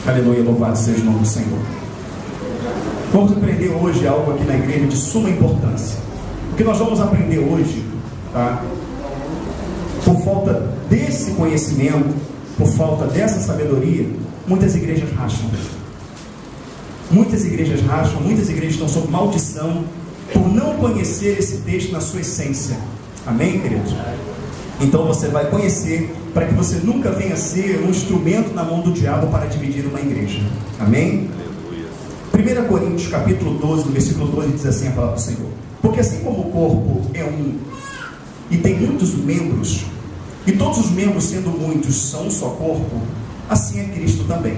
Aleluia, louvado seja o nome do Senhor. Vamos aprender hoje algo aqui na igreja de suma importância. O que nós vamos aprender hoje, tá? Por falta desse conhecimento, por falta dessa sabedoria, muitas igrejas racham. Muitas igrejas racham, muitas igrejas estão sob maldição por não conhecer esse texto na sua essência. Amém, queridos? Então você vai conhecer, para que você nunca venha ser um instrumento na mão do diabo para dividir uma igreja. Amém? 1 Coríntios capítulo 12, no versículo 12, diz assim a palavra do Senhor: porque assim como o corpo é um e tem muitos membros, e todos os membros, sendo muitos, são um só corpo, assim é Cristo também.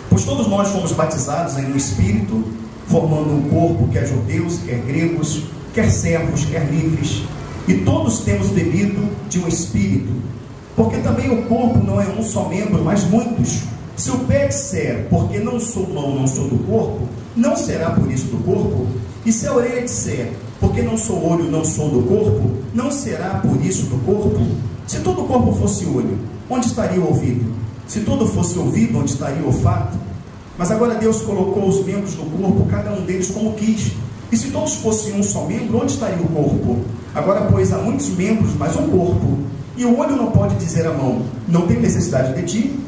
Pois todos nós fomos batizados em um Espírito, formando um corpo, quer judeus, quer gregos, quer servos, quer livres, e todos temos bebido de um Espírito, porque também o corpo não é um só membro, mas muitos. Se o pé disser, porque não sou mão, não sou do corpo, não será por isso do corpo? E se a orelha disser, porque não sou olho, não sou do corpo, não será por isso do corpo? Se todo o corpo fosse olho, onde estaria o ouvido? Se todo fosse ouvido, onde estaria o olfato? Mas agora Deus colocou os membros do corpo, cada um deles como quis. E se todos fossem um só membro, onde estaria o corpo? Agora, pois, há muitos membros, mas um corpo. E o olho não pode dizer à mão, não tenho necessidade de ti,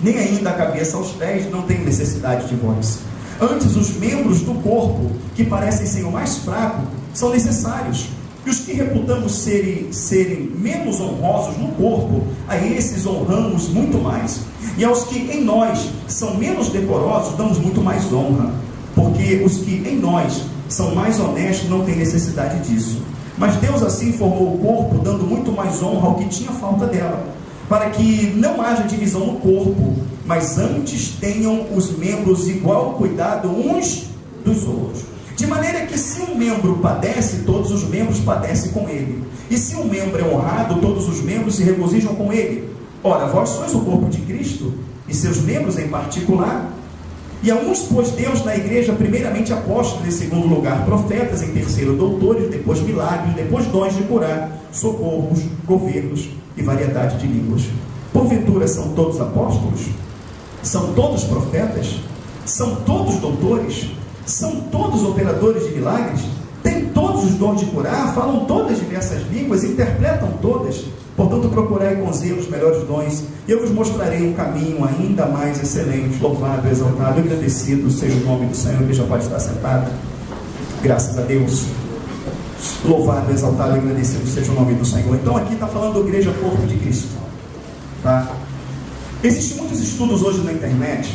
nem ainda a cabeça aos pés, não tenho necessidade de vós. Antes, os membros do corpo, que parecem ser o mais fraco, são necessários. E os que reputamos serem menos honrosos no corpo, a esses honramos muito mais. E aos que em nós são menos decorosos, damos muito mais honra. Porque os que em nós são mais honestos não têm necessidade disso. Mas Deus assim formou o corpo, dando muito mais honra ao que tinha falta dela, para que não haja divisão no corpo, mas antes tenham os membros igual cuidado uns dos outros. De maneira que se um membro padece, todos os membros padecem com ele. E se um membro é honrado, todos os membros se regozijam com ele. Ora, vós sois o corpo de Cristo, e seus membros em particular. E a uns pôs Deus na igreja, primeiramente apóstolos, em segundo lugar profetas, em terceiro doutores, depois milagres, depois dons de curar, socorros, governos e variedade de línguas. Porventura são todos apóstolos? São todos profetas? São todos doutores? São todos operadores de milagres? Têm todos os dons de curar? Falam todas diversas línguas? Interpretam todas? Portanto, procurai com zelo os melhores dons, e eu vos mostrarei um caminho ainda mais excelente. Louvado, exaltado, agradecido seja o nome do Senhor. Que já pode estar sentado. Graças a Deus. Louvado, exaltado, agradecido seja o nome do Senhor. Então aqui está falando da igreja corpo de Cristo, tá? Existem muitos estudos hoje na internet.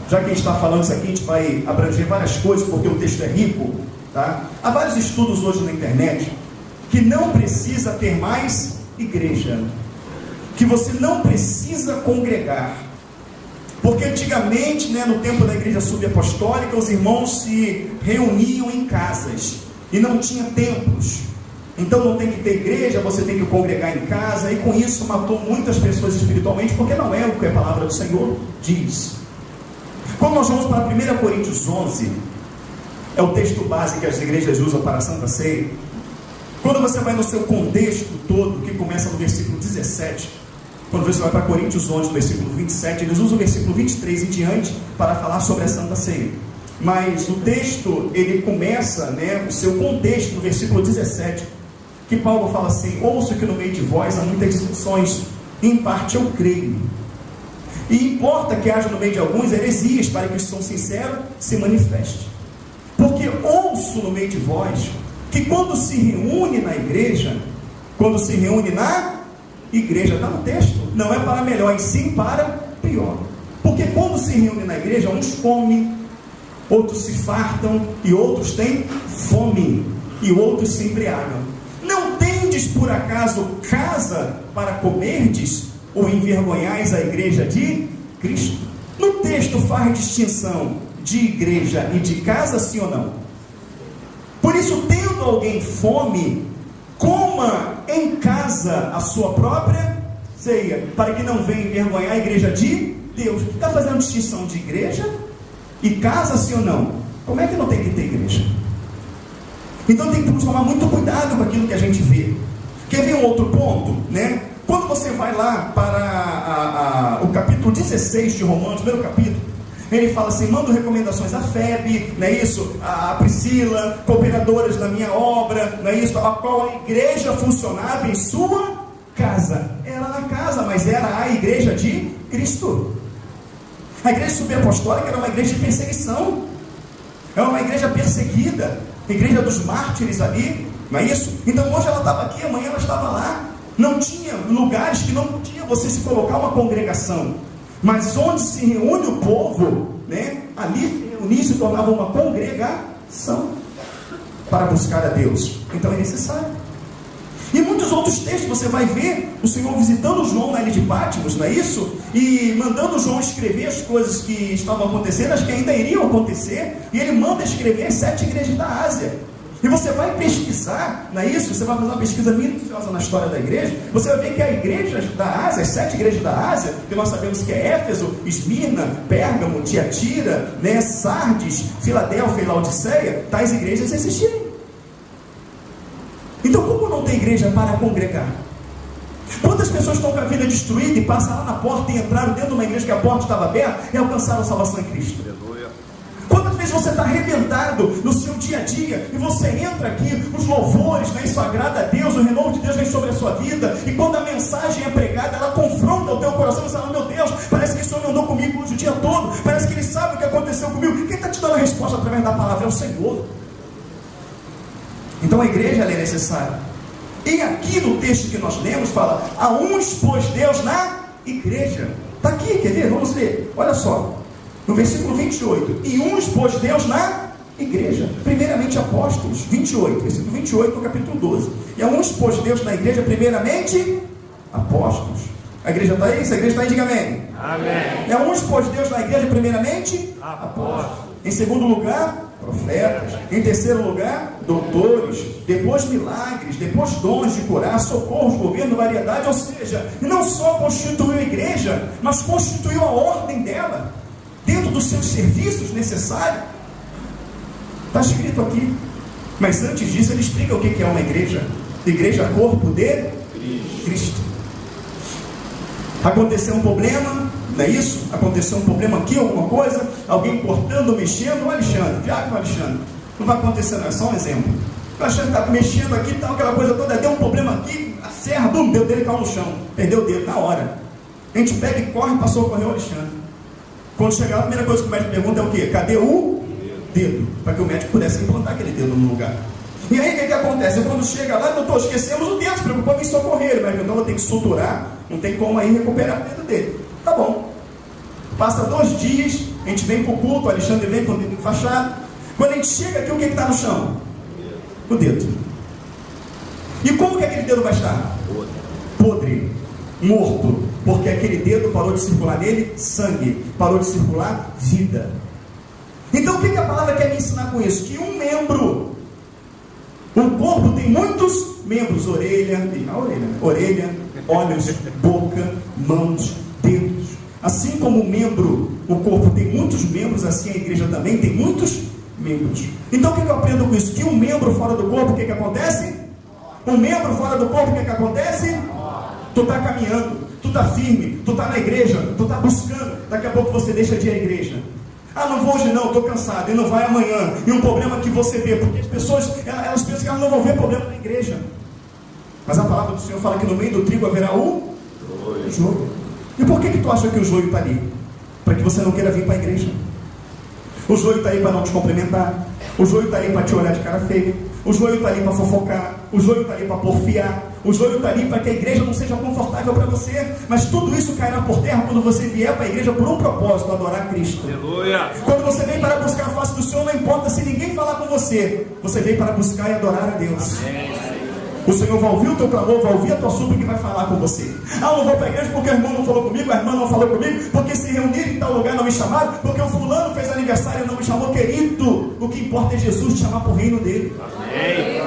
Já que a gente está falando isso aqui, a gente vai abranger várias coisas, porque o texto é rico, tá? Há vários estudos hoje na internet que não precisa ter mais igreja, que você não precisa congregar, porque antigamente, no tempo da igreja subapostólica, os irmãos se reuniam em casas e não tinha templos. Então não tem que ter igreja, você tem que congregar em casa, e com isso matou muitas pessoas espiritualmente, porque não é o que a palavra do Senhor diz. Quando nós vamos para 1 Coríntios 11, é o texto base que as igrejas usam para a Santa Ceia. Quando você vai no seu contexto todo, que começa no versículo 17, quando você vai para Coríntios 11, no versículo 27, eles usam o versículo 23 em diante para falar sobre a Santa Ceia. Mas o texto, ele começa, o seu contexto no versículo 17, que Paulo fala assim: ouço que no meio de vós há muitas discussões, em parte eu creio. E importa que haja no meio de alguns heresias, para que os que são sinceros se manifeste. Porque ouço no meio de vós que quando se reúne na igreja, está no texto, não é para melhor, e sim para pior. Porque quando se reúne na igreja, uns comem, outros se fartam, e outros têm fome, e outros se embriagam. Não tendes por acaso casa para comerdes, ou envergonhais a igreja de Cristo? No texto faz distinção de igreja e de casa, sim ou não? Por isso, tendo alguém fome, coma em casa a sua própria ceia, para que não venha envergonhar a igreja de Deus. Está fazendo distinção de igreja e casa, sim ou não? Como é que não tem que ter igreja? Então tem que tomar muito cuidado com aquilo que a gente vê. Quer ver um outro ponto? Quando você vai lá para o capítulo 16 de Romanos, primeiro capítulo, ele fala assim: mando recomendações a Febe, não é isso? A Priscila, cooperadoras na minha obra, não é isso? A qual a igreja funcionava em sua casa. Era na casa, mas era a igreja de Cristo. A igreja subapostólica era uma igreja de perseguição, era uma igreja perseguida, a igreja dos mártires ali, não é isso? Então hoje ela estava aqui, amanhã ela estava lá. Não tinha lugares que não podia você se colocar uma congregação, mas onde se reúne o povo, né? Ali reunir se tornava uma congregação para buscar a Deus. Então é necessário. E muitos outros textos você vai ver o Senhor visitando João na ilha de Patmos, não é isso? E mandando João escrever as coisas que estavam acontecendo, as que ainda iriam acontecer, e ele manda escrever 7 igrejas da Ásia. E você vai pesquisar, não é isso? Você vai fazer uma pesquisa minuciosa na história da igreja, você vai ver que a igreja da Ásia, as 7 igrejas da Ásia, que nós sabemos que é Éfeso, Esmirna, Pérgamo, Tiatira, né, Sardes, Filadélfia e Laodiceia, tais igrejas existiram. Então como não tem igreja para congregar? Quantas pessoas estão com a vida destruída e passam lá na porta e entraram dentro de uma igreja que a porta estava aberta e alcançaram a salvação em Cristo? Quantas vezes você está arrebentado no seu dia a dia e você entra aqui, os louvores, né, isso agrada a Deus, o renovo de Deus vem sobre a sua vida, e quando a mensagem é pregada, ela confronta o teu coração e você fala: meu Deus, parece que o Senhor andou comigo hoje o dia todo, parece que Ele sabe o que aconteceu comigo. Quem está te dando a resposta através da palavra é o Senhor. Então a igreja ela é necessária. E aqui no texto que nós lemos fala: a uns pôs Deus na igreja. Está aqui, quer ver? Vamos ler, olha só. No versículo 28, e uns pôs Deus na igreja, primeiramente apóstolos, 28, versículo 28 do capítulo 12, e a uns pôs Deus na igreja, primeiramente apóstolos. A igreja está aí? Se a igreja está aí, diga amém. Amém. E a uns pôs Deus na igreja, primeiramente apóstolos. Em segundo lugar, profetas. Em terceiro lugar, doutores. Depois milagres, depois dons de curar, socorros, governo, variedade. Ou seja, não só constituiu a igreja, mas constituiu a ordem dela dentro dos seus serviços necessários. Está escrito aqui. Mas antes disso ele explica o que é uma igreja. Igreja, corpo de Cristo. Aconteceu um problema, não é isso? Aconteceu um problema aqui, alguma coisa, alguém cortando, mexendo. O Alexandre, Diácono Alexandre, não vai acontecer, não, é só um exemplo. O Alexandre está mexendo aqui, tal, aquela coisa toda, deu um problema aqui, a serra, bum, o dedo dele caiu no chão, perdeu o dedo na hora. A gente pega e corre, passou a correr o Alexandre. Quando chegar, a primeira coisa que o médico pergunta é o quê? Cadê o dedo? Para que o médico pudesse implantar aquele dedo no lugar. E aí o que acontece? Quando chega lá, doutor, esquecemos o dedo, se preocupou em socorrer, mas então vou ter que suturar, não tem como aí recuperar o dedo dele. Tá bom. Passa 2 dias, a gente vem para o culto, o Alexandre vem com o dedo enfaixado. Quando a gente chega aqui, o que está no chão? O dedo. E como que aquele dedo vai estar? Podre, morto, porque aquele dedo parou de circular nele sangue, parou de circular vida. Então o que a palavra quer me ensinar com isso? Que um membro, o corpo tem muitos membros: orelha, olhos, boca, mãos, dedos. Assim como o membro, o corpo tem muitos membros, assim a igreja também tem muitos membros. Então o que eu aprendo com isso? Que um membro fora do corpo, o que acontece? Um membro fora do corpo, o que acontece? Tu está caminhando, tu está firme, tu está na igreja, tu está buscando, daqui a pouco você deixa de ir à igreja. Ah, não vou hoje não, estou cansado, e não vai amanhã. E um problema que você vê, porque as pessoas, elas pensam que elas não vão ver problema na igreja. Mas a palavra do Senhor fala que no meio do trigo haverá o joio. E por que tu acha que o joio está ali? Para que você não queira vir para a igreja. O joio está aí para não te cumprimentar. O joio está ali para te olhar de cara feia. O joio está ali para fofocar. O joio está ali para porfiar. O joio está ali para que a igreja não seja confortável para você. Mas tudo isso cairá por terra quando você vier para a igreja por um propósito: adorar Cristo. Aleluia. Quando você vem para buscar a face do Senhor, não importa se ninguém falar com você, você vem para buscar e adorar a Deus. Amém. O Senhor vai ouvir o teu clamor, vai ouvir a tua súplica e vai falar com você. Ah, eu não vou para a igreja porque o irmão não falou comigo, a irmã não falou comigo, porque se reuniram em tal lugar não me chamaram, porque o fulano fez aniversário e não me chamou. Querido, o que importa é Jesus te chamar para o reino dele. Amém.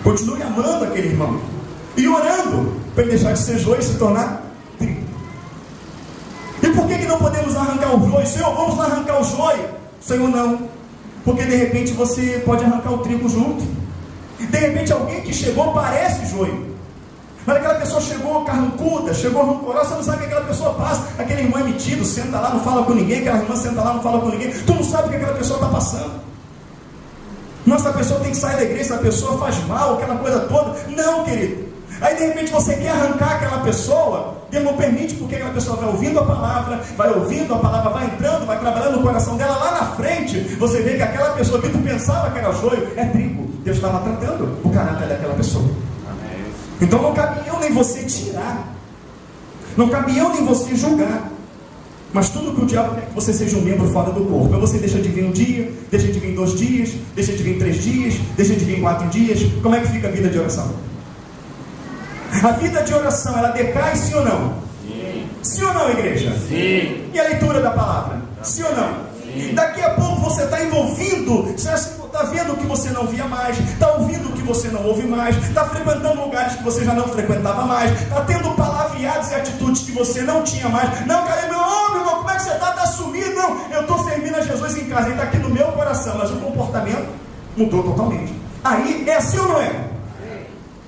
Continue amando aquele irmão e orando para ele deixar de ser joio e se tornar trigo. E por que não podemos arrancar o joio? Senhor, vamos lá arrancar o joio. Senhor, não, porque de repente você pode arrancar o trigo junto. De repente alguém que chegou parece joio. Mas aquela pessoa chegou carrancuda, chegou rancorosa, você não sabe o que aquela pessoa passa. Aquele irmão é metido, senta lá, não fala com ninguém. Aquela irmã senta lá, não fala com ninguém. Tu não sabe o que aquela pessoa está passando. Nossa, a pessoa tem que sair da igreja, a pessoa faz mal, aquela coisa toda. Não, querido. Aí de repente você quer arrancar aquela pessoa, Deus não permite, porque aquela pessoa vai ouvindo a palavra, vai entrando, vai trabalhando no coração dela. Lá na frente, você vê que aquela pessoa que tu pensava que era joio, é trigo. Deus estava tratando o caráter daquela pessoa. Então não cabe eu nem você tirar, não cabe eu nem você julgar. Mas tudo que o diabo quer que você seja um membro fora do corpo. Aí você deixa de vir um dia, deixa de vir 2 dias, deixa de vir 3 dias, deixa de vir 4 dias. Como é que fica a vida de oração? A vida de oração, ela decai, sim ou não? Sim. Sim ou não, igreja? Sim. E a leitura da palavra? Sim ou não? Sim. Daqui a pouco você está envolvido, você está vendo o que você não via mais, está ouvindo o que você não ouve mais, está frequentando lugares que você já não frequentava mais, está tendo palavreados e atitudes que você não tinha mais. Não, cara, meu irmão, como é que você está? Está sumido? Não, eu estou servindo a Jesus em casa, ele está aqui no meu coração, mas o comportamento mudou totalmente. Aí, é assim ou não é?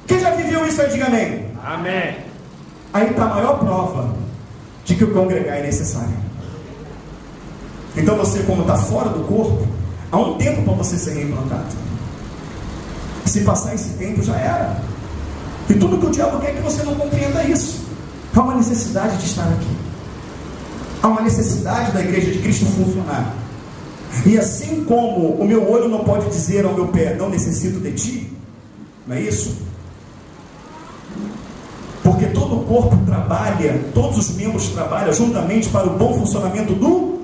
Quem já viveu isso aí, diga amém. Amém. Aí está a maior prova de que o congregar é necessário. Então você, como está fora do corpo, há um tempo para você ser reimplantado. Se passar esse tempo, já era. E tudo que o diabo quer é que você não compreenda isso. Há uma necessidade de estar aqui. Há uma necessidade da igreja de Cristo funcionar. E assim como o meu olho não pode dizer ao meu pé, não necessito de ti, não é isso? Porque todo o corpo trabalha, todos os membros trabalham juntamente para o bom funcionamento do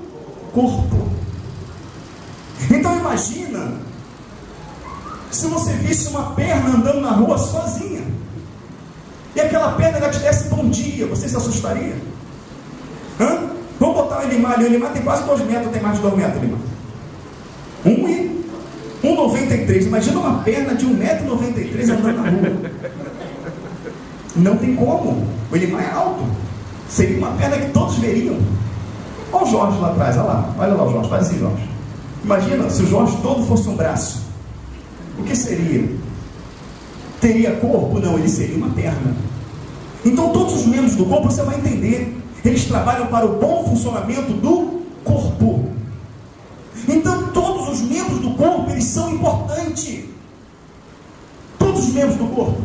corpo. Então imagina se você visse uma perna andando na rua sozinha, e aquela perna ela te desse bom dia, você se assustaria? Vamos botar o Elimar ali. O Elimar tem quase 2 metros, tem mais de 2 metros, Elimar. 1,93. Imagina uma perna de 1,93 m andando na rua. Não tem como. O Elimar é alto. Seria uma perna que todos veriam. Olha o Jorge lá atrás, olha lá. Olha lá o Jorge, faz assim, Jorge. Imagina se o Jorge todo fosse um braço. O que seria? Teria corpo? Não, ele seria uma perna. Então todos os membros do corpo, você vai entender, eles trabalham para o bom funcionamento do corpo. Então todos os membros do corpo, eles são importantes. Todos os membros do corpo.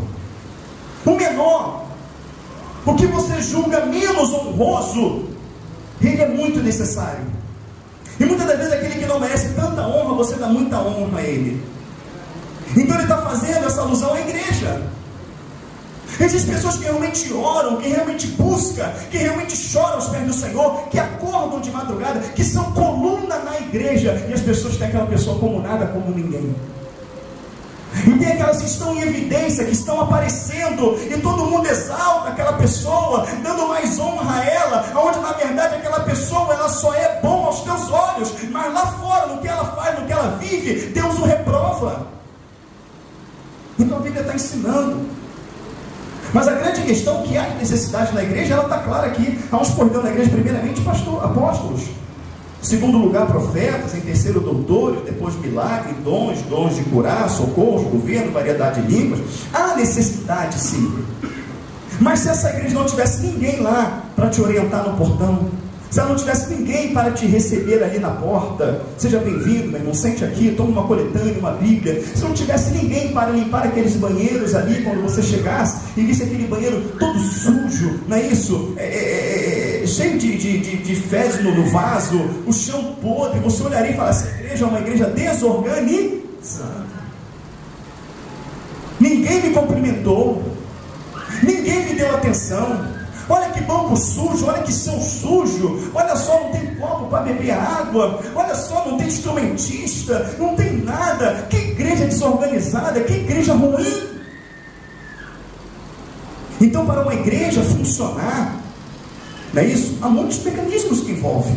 O menor, o que você julga menos honroso, ele é muito necessário. E muitas das vezes aquele que não merece tanta honra, você dá muita honra a ele. Então ele está fazendo essa alusão à igreja. Existem pessoas que realmente oram, que realmente buscam, que realmente choram aos pés do Senhor, que acordam de madrugada, que são coluna na igreja, e as pessoas têm aquela pessoa como nada, como ninguém. E tem aquelas que estão em evidência, que estão aparecendo, e todo mundo exalta aquela pessoa, dando mais honra a ela, onde na verdade aquela pessoa ela só é bom aos teus olhos, mas lá fora, no que ela faz, no que ela vive, Deus o reprova. Então a Bíblia está ensinando. Mas a grande questão que há de necessidade na igreja, ela está clara aqui. Há uns por na igreja, primeiramente apóstolos, em segundo lugar profetas, em terceiro doutores, depois milagres, dons de curar, socorro, governo, variedade de línguas. Há necessidade sim. Mas se essa igreja não tivesse ninguém lá para te orientar no portão, se ela não tivesse ninguém para te receber ali na porta, seja bem-vindo, meu irmão, sente aqui, toma uma coletânea, uma Bíblia. Se não tivesse ninguém para limpar aqueles banheiros ali, quando você chegasse e visse aquele banheiro todo sujo, não é isso? Cheio de fezes no vaso, o chão podre, você olharia e falaria: essa igreja é uma igreja desorganizada. Ninguém me cumprimentou, ninguém me deu atenção. Olha que banco sujo, olha que chão sujo, olha só, não tem copo para beber água, olha só, não tem instrumentista, não tem nada. Que igreja desorganizada, que igreja ruim. Então, para uma igreja funcionar, não é isso? Há muitos mecanismos que envolvem.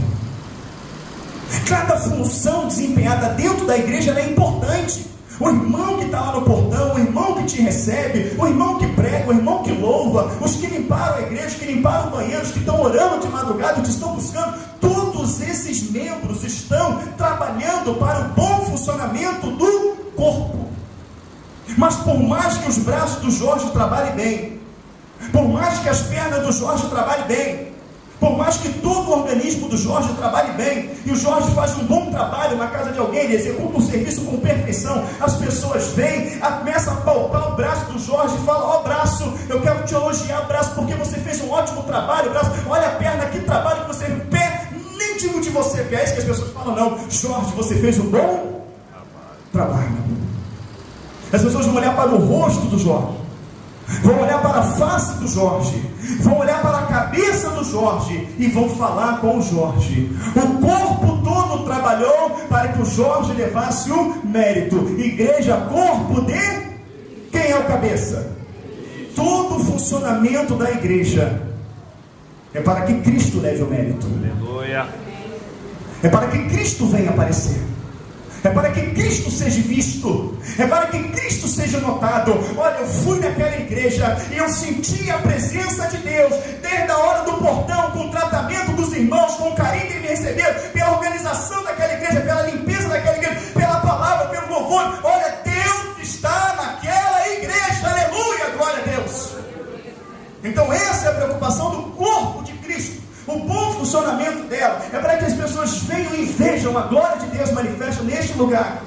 Cada função desempenhada dentro da igreja ela é importante. O irmão que está lá no portão, o irmão que te recebe, o irmão que prega, o irmão que louva, os que limparam a igreja, os que limparam o banheiro, os que estão orando de madrugada, os que estão buscando, todos esses membros estão trabalhando para o bom funcionamento do corpo. Mas por mais que os braços do Jorge trabalhem bem, Por mais que as pernas do Jorge trabalhem bem, por mais que todo o organismo do Jorge trabalhe bem, e o Jorge faz um bom trabalho na casa de alguém, ele executa um serviço com perfeição, as pessoas vêm, começam a palpar o braço do Jorge e falam: ó braço, eu quero te elogiar, braço, porque você fez um ótimo trabalho, braço, olha a perna, que trabalho que você fez, pé, nem digo de você, pé, é isso que as pessoas falam, não, Jorge, você fez um bom trabalho. As pessoas vão olhar para o rosto do Jorge, vão olhar para a face do Jorge, vão olhar para a cabeça do Jorge e vão falar com o Jorge. O corpo todo trabalhou para que o Jorge levasse o mérito. Igreja, corpo de quem é o cabeça? Todo o funcionamento da igreja é para que Cristo leve o mérito. Aleluia. É para que Cristo venha aparecer. É para que Cristo seja visto, é para que Cristo seja notado. Olha, eu fui naquela igreja e eu senti a presença de Deus, desde a hora do portão, com o tratamento dos irmãos, com o carinho que eles me receberam, pela organização daquela igreja, pela limpeza daquela igreja, pela palavra, pelo louvor. Olha, Deus está naquela igreja, aleluia, glória a Deus. Então essa é a preocupação do corpo de Cristo. O bom funcionamento dela é para que as pessoas venham e vejam a glória de Deus manifesta neste lugar.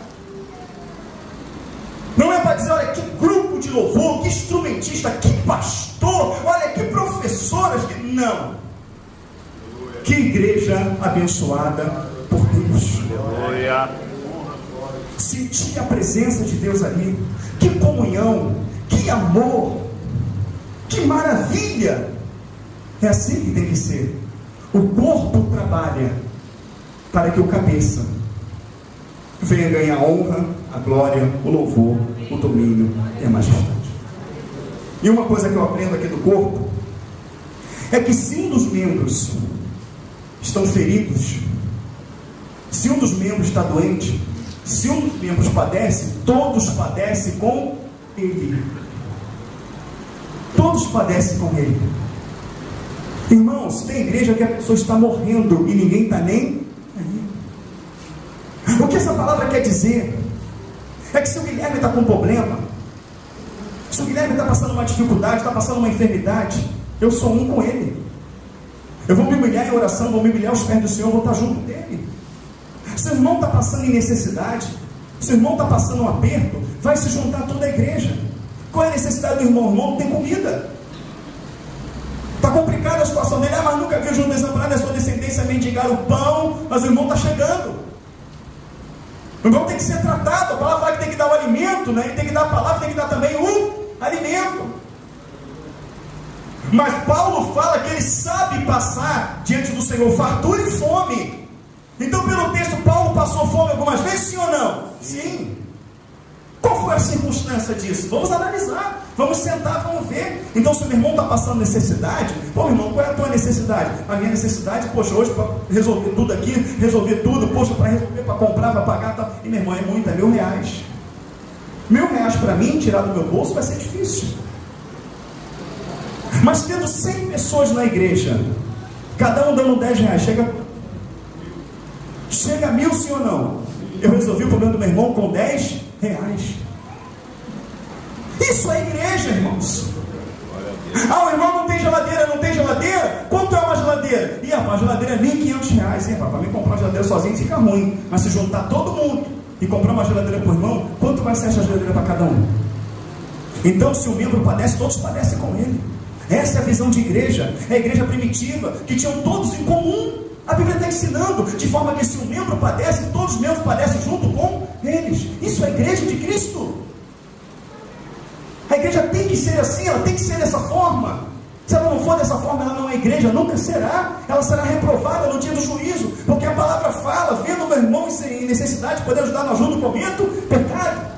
Não é para dizer: olha que grupo de louvor, que instrumentista, que pastor, olha que professoras, não. Que igreja abençoada por Deus. Sentir a presença de Deus ali, que comunhão, que amor, que maravilha. É assim que tem que ser. O corpo trabalha para que o cabeça venha ganhar a honra, a glória, o louvor, o domínio e a majestade. E uma coisa que eu aprendo aqui do corpo é que se um dos membros estão feridos, se um dos membros está doente, se um dos membros padece, todos padecem com ele. Todos padecem com ele. Irmãos, tem igreja que a pessoa está morrendo e ninguém está nem aí. O que essa palavra quer dizer? É que se o Guilherme está com um problema, se o Guilherme está passando uma dificuldade, está passando uma enfermidade, eu sou um com ele. Eu vou me humilhar em oração, vou me humilhar aos pés do Senhor, vou estar junto dele. Se o irmão está passando em necessidade, se o irmão está passando um aperto, vai se juntar toda a igreja. Qual é a necessidade do irmão? O irmão não tem comida. Está complicada a situação dele. Mas nunca viu junto desamparado a sua descendência mendigar o pão, mas o irmão está chegando. O irmão tem que ser tratado. A palavra fala que tem que dar o alimento, né? Ele tem que dar a palavra, tem que dar também o alimento. Mas Paulo fala que ele sabe passar diante do Senhor fartura e fome. Então, pelo texto, Paulo passou fome algumas vezes, sim ou não? Sim. Qual foi a circunstância disso? Vamos analisar, vamos sentar, vamos ver. Então, se o meu irmão está passando necessidade, pô, meu irmão, qual é a tua necessidade? A minha necessidade, poxa, hoje para resolver tudo aqui, resolver tudo, poxa, para resolver, para comprar, para pagar, tá. E meu irmão, é muito, é R$1.000. R$1.000 para mim, tirar do meu bolso, vai ser difícil. Mas tendo 100 pessoas na igreja, cada um dando R$10, chega a 1.000, sim ou não? Eu resolvi o problema do meu irmão com R$10. Isso é igreja, irmãos. Ah, o irmão não tem geladeira, não tem geladeira? Quanto é uma geladeira? Ih, rapaz, a geladeira é R$1.500. Ih, rapaz, para mim comprar uma geladeira sozinho fica ruim. Mas se juntar todo mundo e comprar uma geladeira para o irmão, quanto vai ser essa geladeira para cada um? Então, se o membro padece, todos padecem com ele. Essa é a visão de igreja. É a igreja primitiva, que tinham todos em comum. A Bíblia está ensinando, de forma que se um membro padece, todos os membros padecem junto com eles. Isso é a igreja de Cristo. A igreja tem que ser assim, ela tem que ser dessa forma. Se ela não for dessa forma, ela não é igreja, nunca será. Ela será reprovada no dia do juízo, porque a palavra fala: vendo o meu irmão em necessidade, poder ajudar no ajuda no momento, pecado.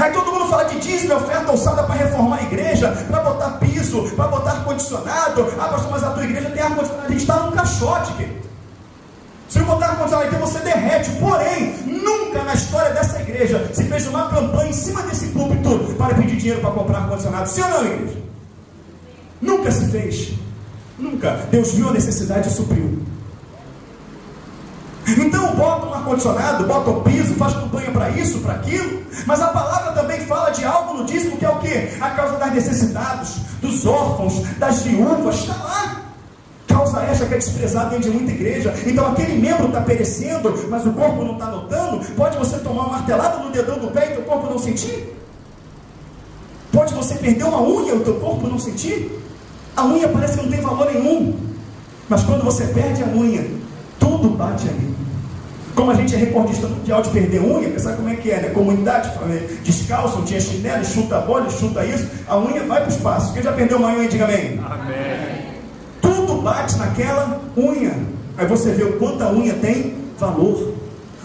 Aí todo mundo fala de dízimo, oferta usada para reformar a igreja, para botar piso, para botar ar-condicionado. Ah, pastor, mas a tua igreja tem ar-condicionado. A gente está num caixote, querido. Se eu botar ar-condicionado aqui, você derrete. Porém, nunca na história dessa igreja se fez uma campanha em cima desse púlpito para pedir dinheiro para comprar ar-condicionado. Sim ou não, igreja? Nunca se fez. Nunca. Deus viu a necessidade e supriu. Então bota um ar-condicionado, bota o piso, faz campanha para isso, para aquilo, mas a palavra também fala de algo no dízimo que é o quê? A causa das necessidades, dos órfãos, das viúvas, está lá. Causa essa que é desprezada dentro de muita igreja. Então aquele membro está perecendo, mas o corpo não está notando. Pode você tomar uma martelada no dedão do pé e teu corpo não sentir? Pode você perder uma unha e o teu corpo não sentir? A unha parece que não tem valor nenhum, mas quando você perde a unha, tudo bate ali. Como a gente é recordista mundial de perder unha, sabe como é que é, né? Comunidade, descalço, tinha chinelo, chuta a bola, chuta isso, a unha vai para o espaço. Quem já perdeu uma unha, diga amém. Amém. Tudo bate naquela unha. Aí você vê o quanto a unha tem valor,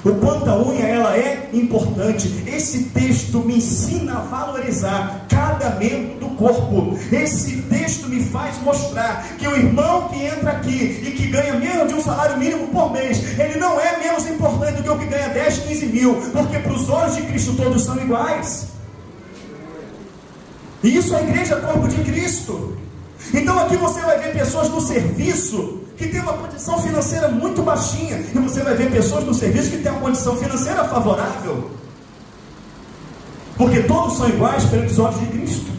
o quanto a unha ela é importante. Esse texto me ensina a valorizar cada membro do corpo. Esse texto me faz mostrar que o irmão que entra aqui e que ganha menos de um salário mínimo por mês, ele não é menos importante do que o que ganha 10, 15 mil, porque para os olhos de Cristo todos são iguais. E isso é a igreja, corpo de Cristo. Então aqui você vai ver pessoas no serviço que tem uma condição financeira muito baixinha, e você vai ver pessoas no serviço que tem uma condição financeira favorável, porque todos são iguais perante os olhos de Cristo.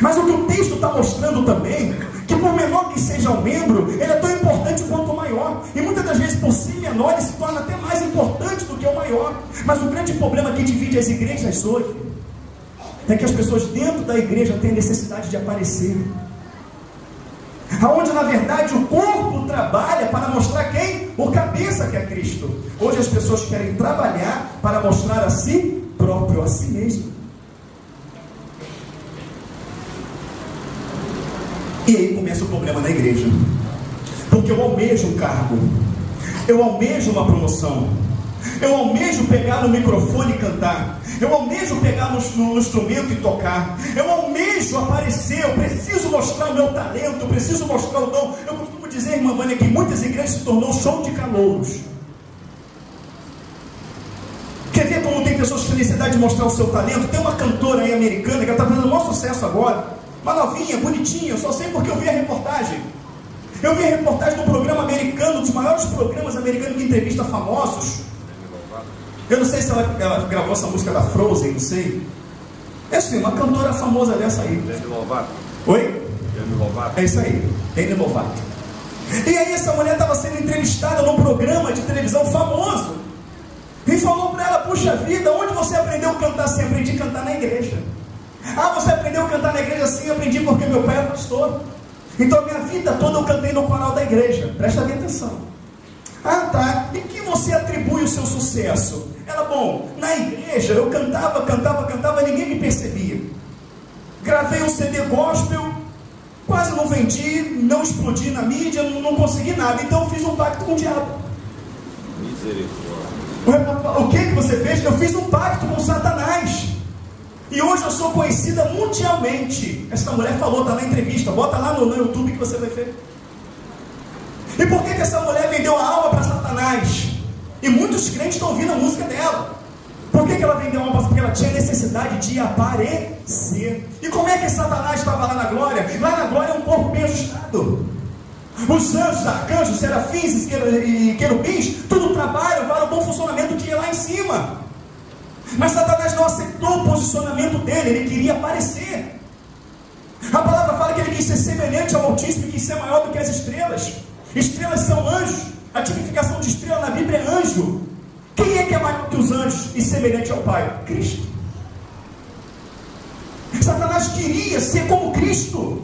Mas o que o texto está mostrando também, que por menor que seja um membro, ele é tão importante quanto o maior, e muitas das vezes por si menor ele se torna até mais importante do que o maior. Mas o grande problema que divide as igrejas hoje é que as pessoas dentro da igreja têm necessidade de aparecer, aonde na verdade o corpo trabalha para mostrar quem? O cabeça, que é Cristo. Hoje as pessoas querem trabalhar para mostrar a si próprio, a si mesmo. E aí começa o problema na igreja, porque eu almejo um cargo, eu almejo uma promoção, eu almejo pegar no microfone e cantar, eu almejo pegar no instrumento e tocar, eu almejo aparecer, eu preciso mostrar o meu talento, eu preciso mostrar o dom. Eu costumo dizer, irmã Vânia, que em muitas igrejas se tornou show de calouros. Quer ver como tem pessoas que têm necessidade de mostrar o seu talento? Tem uma cantora aí americana que está fazendo um maior sucesso agora, uma novinha, bonitinha, eu só sei porque eu vi a reportagem. Eu vi a reportagem de um programa americano, um dos maiores programas americanos que entrevista famosos. Eu não sei se ela gravou essa música da Frozen, não sei. É assim, uma cantora famosa dessa aí. Demi Lovato. Oi? Demi Lovato. É isso aí, Demi Lovato. E aí essa mulher estava sendo entrevistada num programa de televisão famoso. E falou para ela, puxa vida, onde você aprendeu a cantar assim? Aprendi a cantar na igreja. Ah, você aprendeu a cantar na igreja assim? Aprendi porque meu pai é pastor. Então a minha vida toda eu cantei no coral da igreja. Presta bem atenção. Ah, tá. E que você atribui o seu sucesso? Ela, bom, na igreja eu cantava, ninguém me percebia. Gravei um CD gospel, quase não vendi, não explodi na mídia, não consegui nada. Então eu fiz um pacto com o diabo. Misericórdia. O que você fez? Eu fiz um pacto com Satanás. E hoje eu sou conhecida mundialmente. Essa mulher falou, está na entrevista, bota lá no YouTube que você vai ver. E por que essa mulher vendeu a alma para Satanás? E muitos crentes estão ouvindo a música dela. Por que ela vendeu a alma? Porque ela tinha necessidade de aparecer. E como é que Satanás estava lá na glória? Lá na glória é um corpo bem ajustado. Os anjos, arcanjos, serafins e querubins, tudo trabalham para o bom funcionamento que ia lá em cima. Mas Satanás não aceitou o posicionamento dele, ele queria aparecer. A palavra fala que ele quis ser semelhante ao Altíssimo e quis ser maior do que as estrelas. Estrelas são anjos. A tipificação de estrela na Bíblia é anjo. Quem é que é maior que os anjos e semelhante ao Pai? Cristo. Satanás queria ser como Cristo.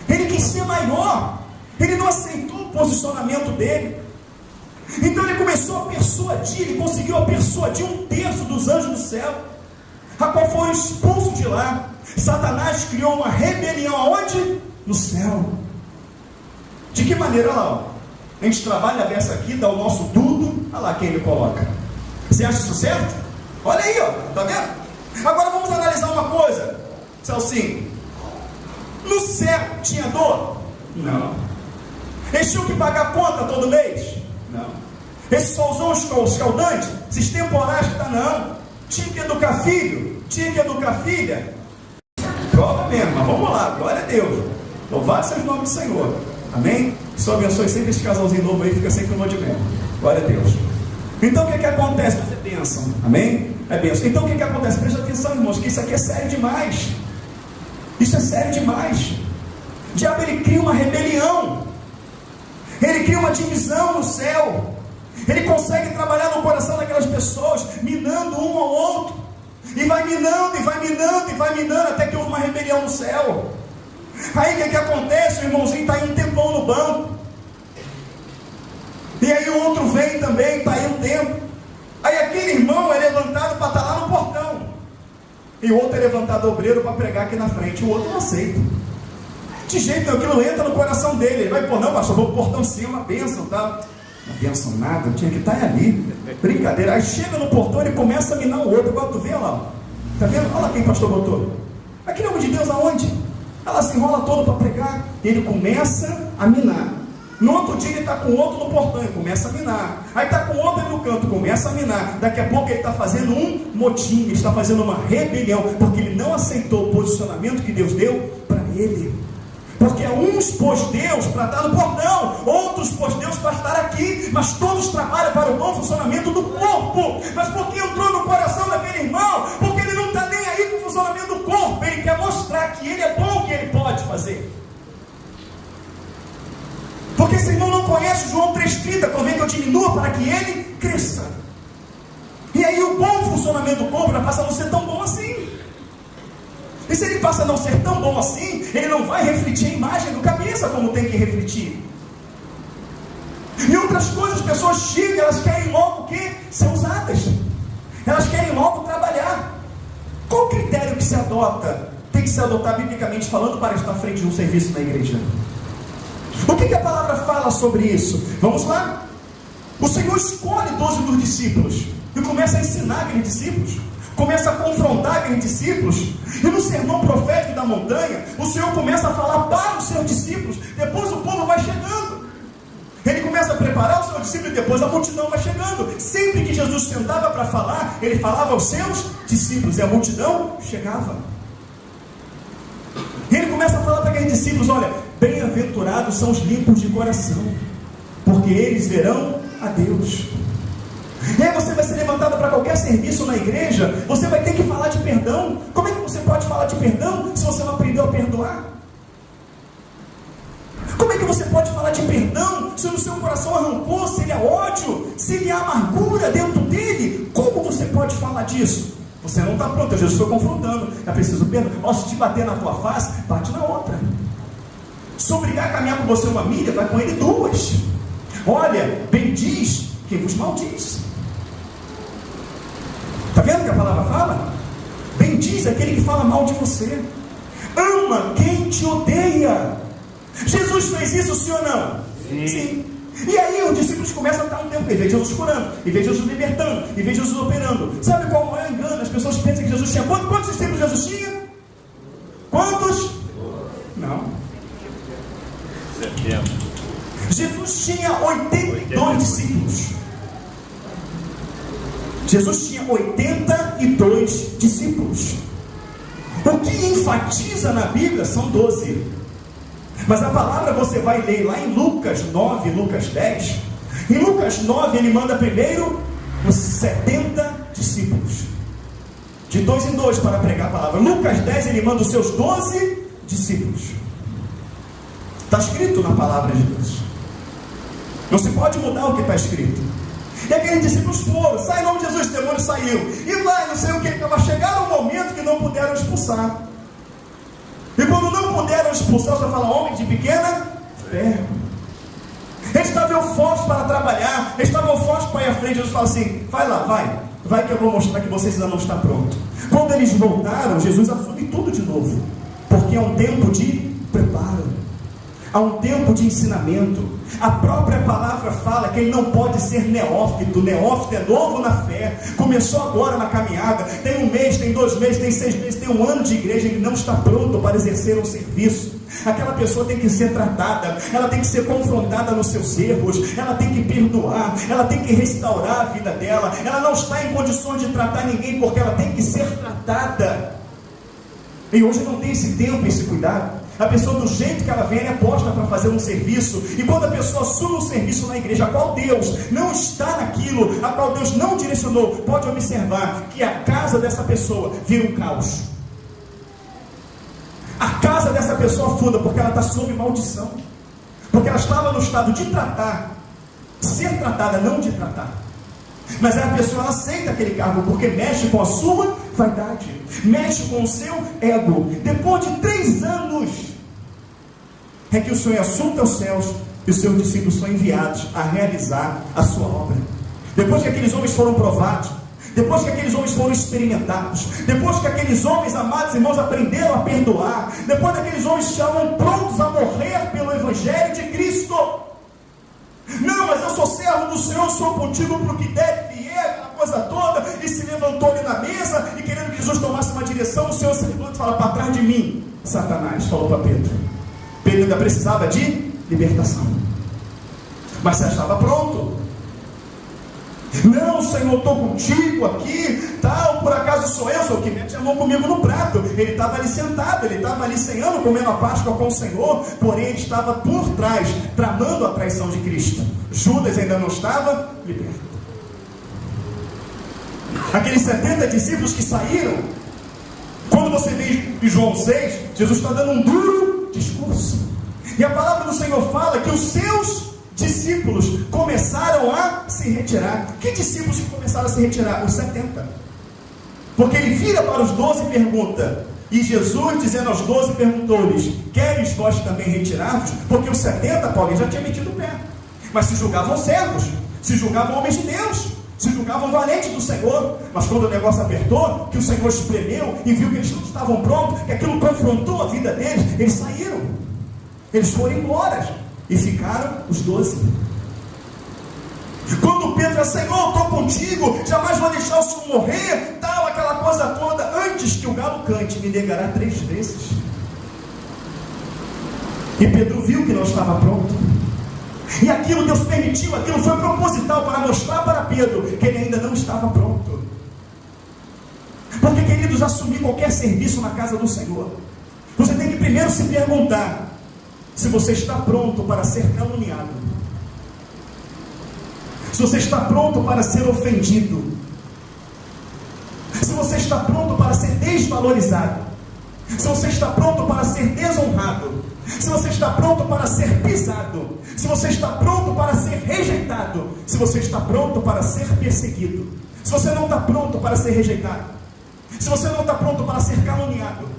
Ele quis ser maior. Ele não aceitou o posicionamento dele. Então ele começou a persuadir, ele conseguiu persuadir 1/3 dos anjos do céu, a qual foi expulso de lá. Satanás criou uma rebelião aonde? No céu. De que maneira? Olha lá, a gente trabalha dessa aqui, dá o nosso tudo, olha lá quem ele coloca. Você acha isso certo? Olha aí, ó, tá vendo? Agora vamos analisar uma coisa, Celcinho. No céu tinha dor? Não. Eles tinham que pagar a conta todo mês? Não. Esse solzão escaldante, esses temporais que tá, não. Tinha que educar filho, tinha que educar filha. Prova mesmo, mas vamos lá, glória a Deus. Louvado seja o nome do Senhor. Amém? Que o Senhor abençoe sempre esse casalzinho novo aí, fica sempre no de mel. Glória a Deus. Então o que acontece? É bênção, amém? É bênção. Então o que acontece? Presta atenção, irmãos, que isso aqui é sério demais. Isso é sério demais. O diabo, ele cria uma rebelião, ele cria uma divisão no céu, ele consegue trabalhar no coração daquelas pessoas, minando um ao outro, e vai minando, e vai minando, e vai minando, até que houve uma rebelião no céu. Aí o que acontece? O irmãozinho está aí um tempão no banco, e aí o outro vem também, está aí um tempo, aí aquele irmão é levantado para estar lá no portão, e o outro é levantado obreiro para pregar aqui na frente, o outro não aceita. De jeito nenhum, aquilo entra no coração dele. Ele vai, pô, não, pastor, vou pro portão sim, uma bênção, tá? Uma bênção nada, eu tinha que estar ali. Brincadeira. Aí chega no portão e começa a minar o outro, igual tu vê lá. Tá vendo? Olha lá quem o pastor botou. Aqui no nome de Deus aonde? Ela se enrola toda para pregar. E ele começa a minar. No outro dia ele está com outro no portão e começa a minar. Aí está com outro ali no canto, começa a minar. Daqui a pouco ele está fazendo um motim, ele está fazendo uma rebelião, porque ele não aceitou o posicionamento que Deus deu para ele. Porque uns pôs Deus para estar no portão, outros pôs Deus para estar aqui, mas todos trabalham para o bom funcionamento do corpo. Mas por que entrou no coração daquele irmão? Porque ele não está nem aí com o funcionamento do corpo, ele quer mostrar que ele é bom, que ele pode fazer. Porque esse irmão não conhece João 3,30, convém que eu diminua para que ele cresça. E aí o bom funcionamento do corpo já passa a não ser tão bom assim. E se ele passa a não ser tão bom assim, ele não vai refletir a imagem do cabeça como tem que refletir. E outras coisas, as pessoas chegam, elas querem logo o quê? Ser usadas. Elas querem logo trabalhar. Qual o critério que se adota? Tem que se adotar biblicamente falando para estar à frente de um serviço na igreja. O que a palavra fala sobre isso? Vamos lá. O Senhor escolhe 12 dos discípulos e começa a ensinar aqueles discípulos. Começa a confrontar aqueles discípulos, e no sermão profético da montanha, o Senhor começa a falar para os seus discípulos, depois o povo vai chegando, ele começa a preparar os seus discípulos, e depois a multidão vai chegando. Sempre que Jesus sentava para falar, ele falava aos seus discípulos, e a multidão chegava. E ele começa a falar para aqueles discípulos: olha, bem-aventurados são os limpos de coração, porque eles verão a Deus. E aí você vai ser levantado para qualquer serviço na igreja, você vai ter que falar de perdão. Como é que você pode falar de perdão se você não aprendeu a perdoar? Como é que você pode falar de perdão se no seu coração há rancor, se ele há ódio, se ele há amargura dentro dele? Como você pode falar disso? Você não está pronto. Jesus foi confrontando. É preciso perdão. Ó, se te bater na tua face, bate na outra. Se obrigar a caminhar com você uma milha, vai com ele 2. Olha, bendiz quem vos maldiz. Está vendo o que a palavra fala? Bendiz aquele que fala mal de você. Ama quem te odeia. Jesus fez isso, sim ou não? Sim. E aí os discípulos começam a estar um tempo, e vê Jesus curando, e vê Jesus libertando, e vê Jesus operando. Sabe qual é o maior engano? As pessoas pensam que Jesus tinha quantos discípulos Jesus tinha? Quantos? Não. 70. Jesus tinha 82 discípulos. Jesus tinha 82 discípulos. O que enfatiza na Bíblia são 12. Mas a palavra você vai ler lá em Lucas 9, Lucas 10. Em Lucas 9 ele manda primeiro os 70 discípulos, de 2 em 2 para pregar a palavra. Lucas 10 ele manda os seus 12 discípulos. Está escrito na palavra de Deus. Não se pode mudar o que está escrito. E aqueles discípulos foram, sai em nome de Jesus, o demônio saiu, e vai, não sei o que, vai chegar um momento que não puderam expulsar. E quando não puderam expulsar, você fala: homem de pequena fé. Eles estavam fortes para trabalhar, eles estavam fortes para ir à frente. Jesus fala assim: vai lá, vai que eu vou mostrar que vocês ainda não estão prontos. Quando eles voltaram, Jesus assume tudo de novo, porque é um tempo de preparo. Há um tempo de ensinamento. A própria palavra fala que ele não pode ser neófito. Neófito é novo na fé, começou agora na caminhada, tem 1 mês, tem 2 meses, tem 6 meses, tem 1 ano de igreja, ele não está pronto para exercer um serviço. Aquela pessoa tem que ser tratada, ela tem que ser confrontada nos seus erros, ela tem que perdoar, ela tem que restaurar a vida dela. Ela não está em condições de tratar ninguém, porque ela tem que ser tratada. E hoje não tem esse tempo, esse cuidado. A pessoa, do jeito que ela vem, ela é posta para fazer um serviço. E quando a pessoa assume um serviço na igreja, a qual Deus não está naquilo, a qual Deus não direcionou, pode observar que a casa dessa pessoa vira um caos. A casa dessa pessoa afunda, porque ela está sob maldição. Porque ela estava no estado de tratar, ser tratada, não de tratar. Mas a pessoa, ela aceita aquele cargo, porque mexe com a sua vaidade, mexe com o seu ego. Depois de 3 anos, é que o Senhor assunta aos céus, e os seus discípulos são enviados a realizar a sua obra. Depois que aqueles homens foram provados, depois que aqueles homens foram experimentados, depois que aqueles homens, amados irmãos, aprenderam a perdoar, depois que aqueles homens estavam prontos a morrer pelo Evangelho de Cristo. Não, mas eu sou servo do Senhor, sou contigo para o que deve vier, aquela coisa toda. E se levantou ali na mesa, e querendo que Jesus tomasse uma direção, o Senhor se levanta e fala: para trás de mim, Satanás, falou para Pedro. Pedro ainda precisava de libertação, mas já estava pronto. Não, Senhor, estou contigo aqui, tal, por acaso sou eu, sou o que mete a mão comigo no prato. Ele estava ali sentado, ele estava ali ceando, comendo a Páscoa com o Senhor, porém ele estava por trás, tramando a traição de Cristo. Judas ainda não estava liberto. Aqueles 70 discípulos que saíram, quando você vê em João 6, Jesus está dando um duro discurso, e a palavra do Senhor fala que os seus discípulos começaram a se retirar. Que discípulos que começaram a se retirar? Os 70. Porque ele vira para os 12 e pergunta, e Jesus, dizendo aos 12, perguntou-lhes: queres vós também retirar-vos? Porque os 70, Paulo, já tinha metido o pé, mas se julgavam servos, se julgavam homens de Deus, se julgavam valentes do Senhor. Mas quando o negócio apertou, que o Senhor espremeu e viu que eles não estavam prontos, que aquilo confrontou a vida deles, eles saíram, eles foram embora. E ficaram os 12. Quando Pedro disse: Senhor, estou contigo, jamais vou deixar o Senhor morrer, tal, aquela coisa toda, antes que o galo cante, me negará 3 vezes. E Pedro viu que não estava pronto, e aquilo Deus permitiu, aquilo foi proposital para mostrar para Pedro que ele ainda não estava pronto. Porque, queridos, assumir qualquer serviço na casa do Senhor, você tem que primeiro se perguntar se você está pronto para ser caluniado, se você está pronto para ser ofendido, se você está pronto para ser desvalorizado, se você está pronto para ser desonrado, se você está pronto para ser pisado, se você está pronto para ser rejeitado, se você está pronto para ser perseguido. Se você não está pronto para ser rejeitado, se você não está pronto para ser caluniado,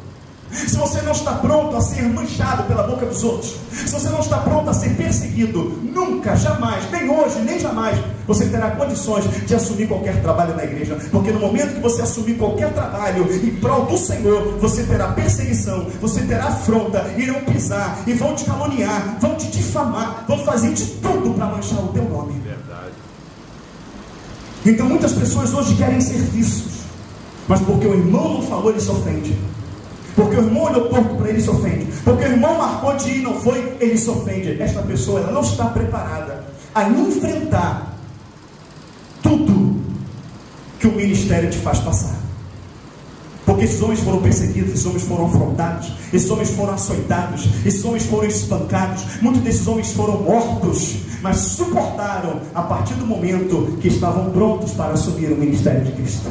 se você não está pronto a ser manchado pela boca dos outros, se você não está pronto a ser perseguido, nunca, jamais, nem hoje, nem jamais, você terá condições de assumir qualquer trabalho na igreja. Porque no momento que você assumir qualquer trabalho em prol do Senhor, você terá perseguição, você terá afronta, irão pisar e vão te caluniar, vão te difamar, vão fazer de tudo para manchar o teu nome. Verdade. Então muitas pessoas hoje querem serviços, mas porque o irmão não falou, ele se ofende. Porque o irmão olhou torto para ele, se ofende. Porque o irmão marcou de ir e não foi, ele se ofende. Esta pessoa, ela não está preparada a enfrentar tudo que o ministério te faz passar. Porque esses homens foram perseguidos, esses homens foram afrontados, esses homens foram açoitados, esses homens foram espancados, muitos desses homens foram mortos, mas suportaram a partir do momento que estavam prontos para assumir o ministério de Cristo.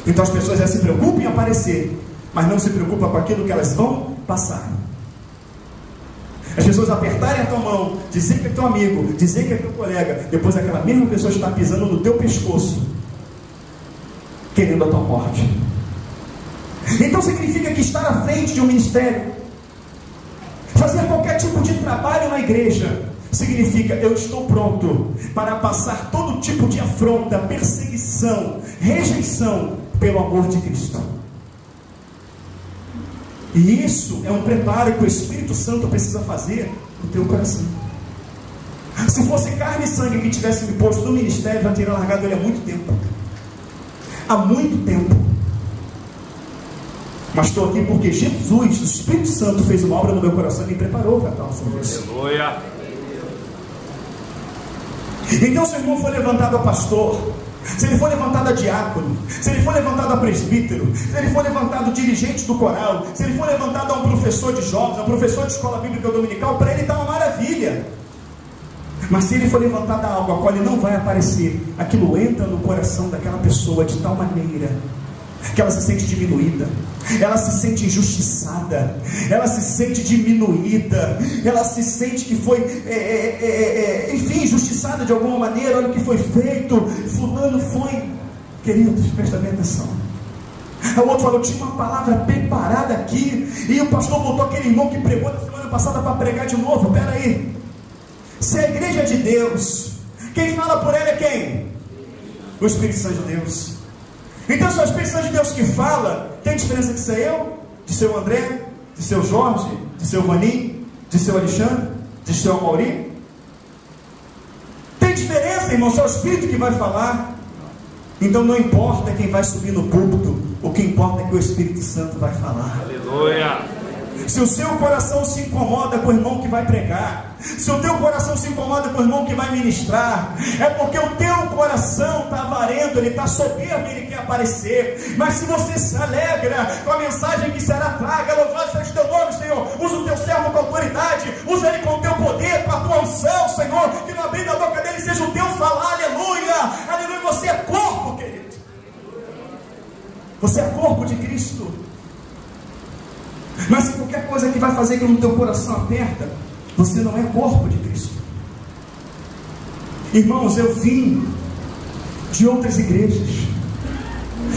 Então as pessoas já se preocupam em aparecer, mas não se preocupam com aquilo que elas vão passar. As pessoas apertarem a tua mão, dizer que é teu amigo, dizer que é teu colega, depois aquela mesma pessoa está pisando no teu pescoço, querendo a tua morte. Então significa que estar à frente de um ministério, fazer qualquer tipo de trabalho na igreja, significa eu estou pronto para passar todo tipo de afronta, perseguição, rejeição, pelo amor de Cristo. E isso é um preparo que o Espírito Santo precisa fazer no teu coração. Se fosse carne e sangue que tivesse me posto no ministério, já teria largado ele há muito tempo. Há muito tempo. Mas estou aqui porque Jesus, o Espírito Santo, fez uma obra no meu coração e me preparou para tal serviço. Aleluia. Então seu irmão foi levantado a pastor, se ele for levantado a diácono, se ele for levantado a presbítero, se ele for levantado dirigente do coral, se ele for levantado a um professor de jovens, a um professor de escola bíblica dominical, para ele está uma maravilha. Mas se ele for levantado a algo a qual ele não vai aparecer, aquilo entra no coração daquela pessoa de tal maneira que ela se sente diminuída, ela se sente injustiçada, ela se sente diminuída, ela se sente que foi, enfim, injustiçada de alguma maneira. Olha o que foi feito, fulano foi, queridos, presta bem atenção. O outro falou, tinha uma palavra preparada aqui, e o pastor botou aquele irmão que pregou na semana passada para pregar de novo. Espera aí, se a igreja é de Deus, quem fala por ela é quem? O Espírito Santo de Deus. Então, se é o Espírito Santo de Deus que fala, tem diferença de ser eu, de ser o André, de ser o Jorge, de ser o Vanim, de ser o Alexandre, de ser o Mauri? Tem diferença, irmão, se é o Espírito que vai falar. Então não importa quem vai subir no púlpito, o que importa é que o Espírito Santo vai falar. Aleluia! Se o seu coração se incomoda com o irmão que vai pregar, se o teu coração se incomoda com o irmão que vai ministrar, é porque o teu coração está avarento, ele está soberbo, ele quer aparecer. Mas se você se alegra com a mensagem que será traga, louvado seja o teu nome, Senhor, usa o teu servo com autoridade, usa ele com o teu poder, com a tua unção, Senhor, que no abrir da boca dele seja o teu falar, aleluia, aleluia. Você é corpo, querido, você é corpo de Cristo. Mas se qualquer coisa que vai fazer que no teu coração aperta, você não é corpo de Cristo. Irmãos, eu vim de outras igrejas,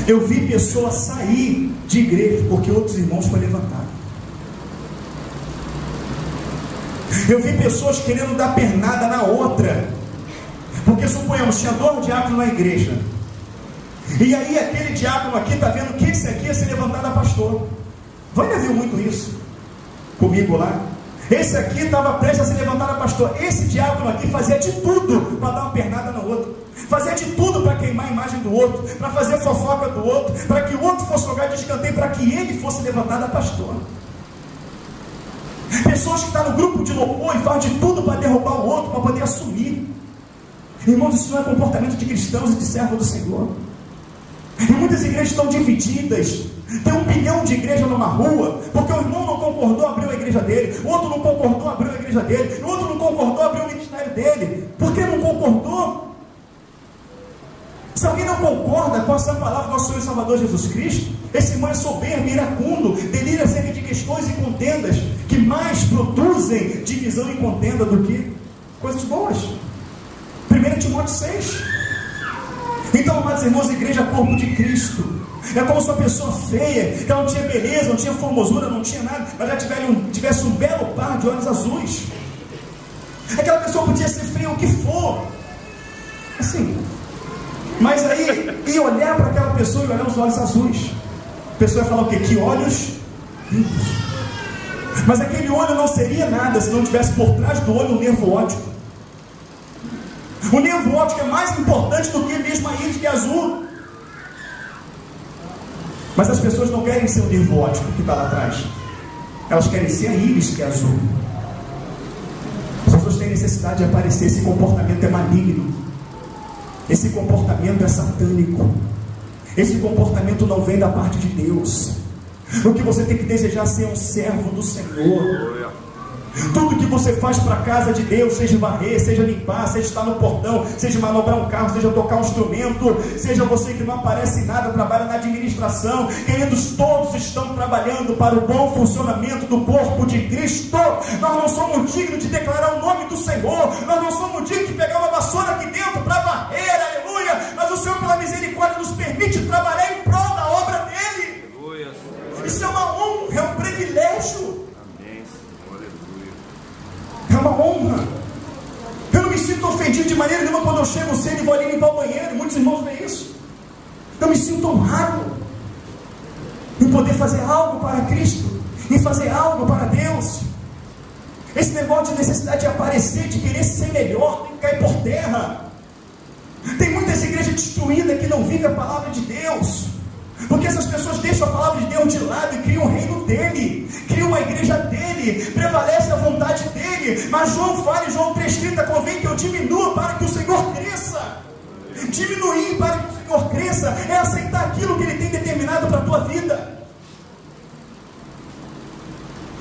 eu vi pessoas sair de igreja porque outros irmãos foram levantados. Eu vi pessoas querendo dar pernada na outra, porque suponhamos, tinha 2 diáconos na igreja, e aí aquele diácono aqui está vendo que esse aqui ia ser levantado a pastor. Vânia viu muito isso comigo lá. Esse aqui estava prestes a ser levantado a pastor. Esse diácono aqui fazia de tudo para dar uma pernada no outro, fazia de tudo para queimar a imagem do outro, para fazer fofoca do outro, para que o outro fosse jogar de escanteio, para que ele fosse levantado a pastor. Pessoas que estão no grupo de louvor e fazem de tudo para derrubar o outro, para poder assumir. Irmãos, isso não é comportamento de cristãos e de servo do Senhor. E muitas igrejas estão divididas. Tem 1 bilhão de igreja numa rua, porque o irmão não concordou, abriu a igreja dele, o outro não concordou, abriu a igreja dele, o outro não concordou, abriu o ministério dele. Por que não concordou? Se alguém não concorda com essa palavra do nosso Senhor e Salvador Jesus Cristo, esse irmão é soberbo, iracundo, delira acerca de questões e contendas que mais produzem divisão e contenda do que coisas boas. 1 Timóteo 6. Então, amados irmãos, a igreja é corpo de Cristo. É como se uma pessoa feia, que ela não tinha beleza, não tinha formosura, não tinha nada, mas já tivesse um belo par de olhos azuis. Aquela pessoa podia ser feia o que for, assim, mas aí ia olhar para aquela pessoa e olhar os olhos azuis. A pessoa ia falar o quê? Que olhos lindos. Mas aquele olho não seria nada se não tivesse por trás do olho um nervo óptico. O nervo óptico é mais importante do que mesmo a íris que é azul. Mas as pessoas não querem ser o nervo óptico que está lá atrás, elas querem ser a íris que é azul. As pessoas têm necessidade de aparecer. Esse comportamento é maligno, esse comportamento é satânico, esse comportamento não vem da parte de Deus. O que você tem que desejar é ser um servo do Senhor. Tudo que você faz para a casa de Deus, seja varrer, seja limpar, seja estar no portão, seja manobrar um carro, seja tocar um instrumento, seja você que não aparece em nada, trabalha na administração, queridos, todos estão trabalhando para o bom funcionamento do corpo de Cristo. Nós não somos dignos de declarar o nome do Senhor, nós não somos dignos de pegar uma vassoura aqui dentro para varrer, aleluia, mas o Senhor pela misericórdia nos permite trabalhar em prol da obra dele. Aleluia. Isso é uma honra, é um privilégio. É uma honra. Eu não me sinto ofendido de maneira nenhuma quando eu chego cedo e vou ali limpar o banheiro. Muitos irmãos veem isso. Eu me sinto honrado em poder fazer algo para Cristo, em fazer algo para Deus. Esse negócio de necessidade de aparecer, de querer ser melhor, tem que cair por terra. Tem muitas igrejas destruídas que não vivem a palavra de Deus, porque essas pessoas deixam a palavra de Deus de lado e criam o reino dele, criam uma igreja dele, prevalece a vontade dele. Mas João fala em João 3,30, convém que eu diminua para que o Senhor cresça. diminuir para que o Senhor cresça é aceitar aquilo que Ele tem determinado para a tua vida.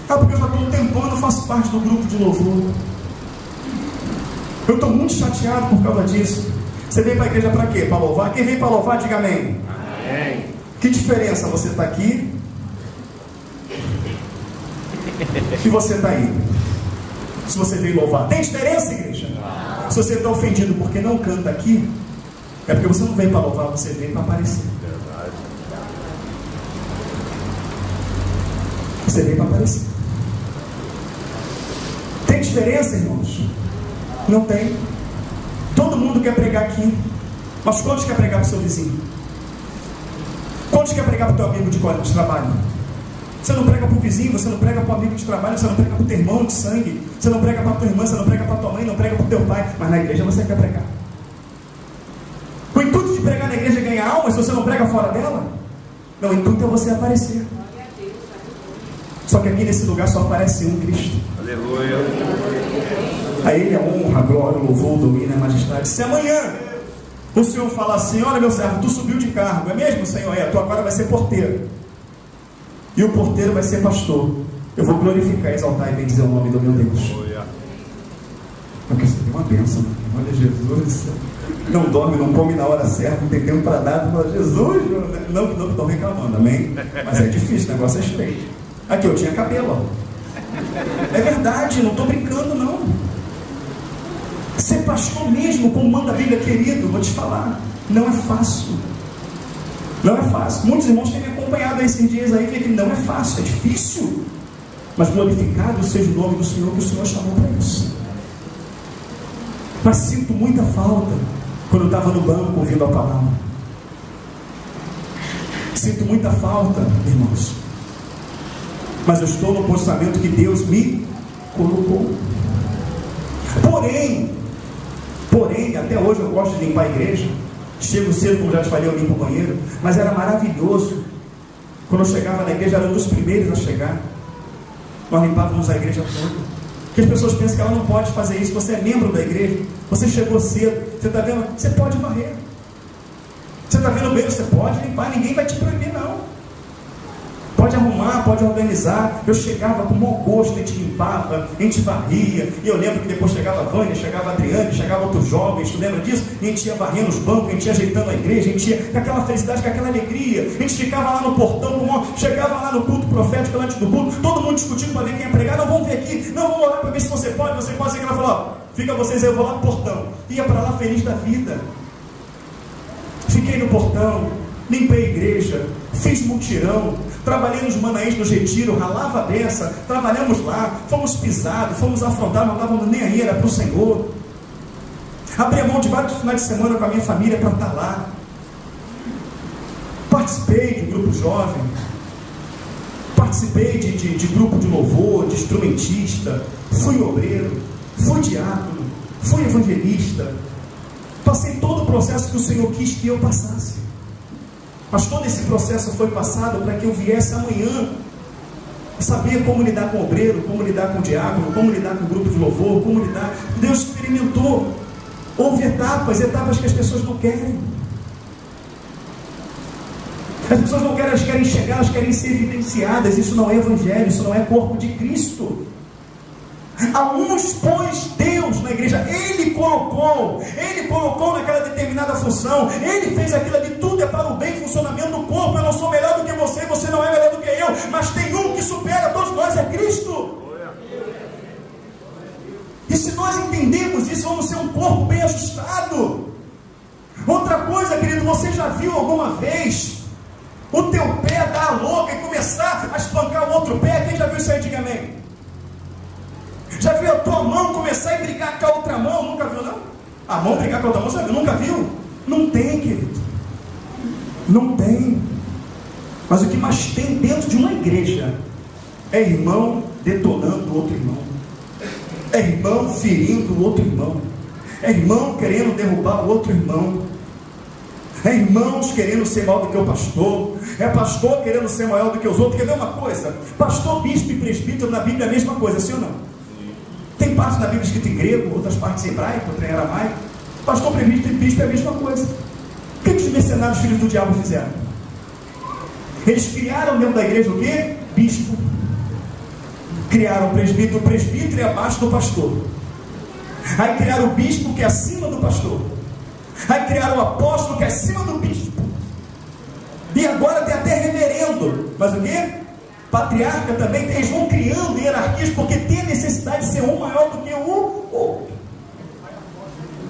Porque eu já estou um tempão, eu não faço parte do grupo de louvor. Eu estou muito chateado por causa disso. Você veio para a igreja para quê? Para louvar? Quem veio para louvar, diga amém. Amém. Que diferença você está aqui e você está aí? Se você veio louvar, tem diferença, igreja? Se você está ofendido porque não canta aqui, é porque você não veio para louvar, você veio para aparecer. Verdade. Você veio para aparecer. Tem diferença, irmãos? Não tem. Todo mundo quer pregar aqui, mas quantos quer pregar para o seu vizinho? Quantos quer pregar para o teu amigo de trabalho? Você não prega para o vizinho, você não prega para o amigo de trabalho, você não prega para o teu irmão de sangue, você não prega para a tua irmã, você não prega para a tua mãe, não prega para o teu pai, mas na igreja você quer pregar. O intuito de pregar na igreja é ganhar almas, se você não prega fora dela? Não, o intuito é você aparecer. Só que aqui nesse lugar só aparece um Cristo. Aleluia. A Ele a honra, a glória, o louvor, o domínio, a majestade. Se amanhã o Senhor falar assim: olha meu servo, tu subiu de cargo, é mesmo, Senhor? É, tu agora vai ser porteiro. E o porteiro vai ser pastor. Eu vou glorificar, exaltar e bendizer o nome do meu Deus. Aleluia. Porque você tem uma bênção. Olha Jesus. Não dorme, não come na hora certa, não tem tempo para dar. Fala, Jesus, não estou reclamando, amém? Mas é difícil, o negócio é estreito. Aqui eu tinha cabelo, ó. É verdade, não estou brincando, não. Ser pastor mesmo, como manda a Bíblia, querido, vou te falar, não é fácil. Não é fácil. Muitos irmãos têm me acompanhado esses dias aí, que não é fácil, é difícil. Mas glorificado seja o nome do Senhor, que o Senhor chamou para isso. Mas sinto muita falta quando eu estava no banco ouvindo a palavra. Sinto muita falta, irmãos. Mas eu estou no posicionamento que Deus me colocou. Porém, até hoje eu gosto de limpar a igreja. Chego cedo, como já te falei, eu limpo o banheiro. Mas era maravilhoso. Quando eu chegava na igreja, era um dos primeiros a chegar. Nós limpávamos a igreja toda. Porque as pessoas pensam que ela não pode fazer isso. Você é membro da igreja, você chegou cedo, você está vendo? Você pode varrer. Você está vendo bem? Você pode limpar, ninguém vai te proibir, não. Pode arrumar, pode organizar. Eu chegava com mau gosto, a gente limpava, a gente varria. E eu lembro que depois chegava a Vânia, chegava a Adriane, chegava outros jovens, tu lembra disso? E a gente ia varrendo os bancos, a gente ia ajeitando a igreja, a gente ia com aquela felicidade, com aquela alegria. A gente ficava lá no portão, chegava lá no culto profético, antes do culto, todo mundo discutindo para ver quem ia pregar. Não, vamos ver aqui, não, vamos orar para ver se você pode. Assim, que ela falou, fica vocês aí, eu vou lá no portão. Ia para lá feliz da vida. Fiquei no portão, limpei a igreja, fiz mutirão, trabalhei nos Manaís, no Retiro, ralava a beça, trabalhamos lá, fomos pisados, fomos afrontados, não estávamos nem aí, era para o Senhor. Abri a mão de vários finais de semana com a minha família para estar lá. Participei de grupo jovem, participei de grupo de louvor, de instrumentista, fui obreiro, fui diácono, fui evangelista. Passei todo o processo que o Senhor quis que eu passasse. Mas todo esse processo foi passado para que eu viesse amanhã saber como lidar com o obreiro, como lidar com o diácono, como lidar com o grupo de louvor, como lidar. Deus experimentou. Houve etapas que as pessoas não querem. As pessoas não querem, elas querem chegar, elas querem ser evidenciadas. Isso não é evangelho, isso não é corpo de Cristo. A uns pôs Deus na igreja, Ele colocou naquela determinada função, Ele fez aquilo ali, tudo é para o bem e funcionamento do corpo. Eu não sou melhor do que você, você não é melhor do que eu, mas tem um que supera todos nós, é Cristo. E se nós entendemos isso, vamos ser um corpo bem ajustado. Outra coisa, querido, você já viu alguma vez o teu pé dar a louca e começar a espancar o outro pé? Quem já viu isso aí, diga amém. Já viu a tua mão começar a brigar com a outra mão? Nunca viu, não? A mão brigar com a outra mão, sabe? Nunca viu? Não tem, querido. Não tem. Mas o que mais tem dentro de uma igreja é irmão detonando o outro irmão. É irmão ferindo o outro irmão. É irmão querendo derrubar o outro irmão. É irmãos querendo ser maior do que o pastor. É pastor querendo ser maior do que os outros. Quer ver uma coisa? Pastor, bispo e presbítero na Bíblia é a mesma coisa, sim ou não? Tem partes da Bíblia escrita em grego, outras partes em hebraico, outra em aramaico. Pastor, presbítero e bispo é a mesma coisa. que os mercenários, filhos do diabo, fizeram? Eles criaram dentro da igreja o quê? Bispo. Criaram o presbítero é abaixo do pastor. Aí criaram o bispo, que é acima do pastor. Aí criaram o apóstolo, que é acima do bispo. E agora tem até reverendo. Mas o quê? Patriarca também. Eles vão criando hierarquias, porque tem a necessidade de ser um maior do que o outro.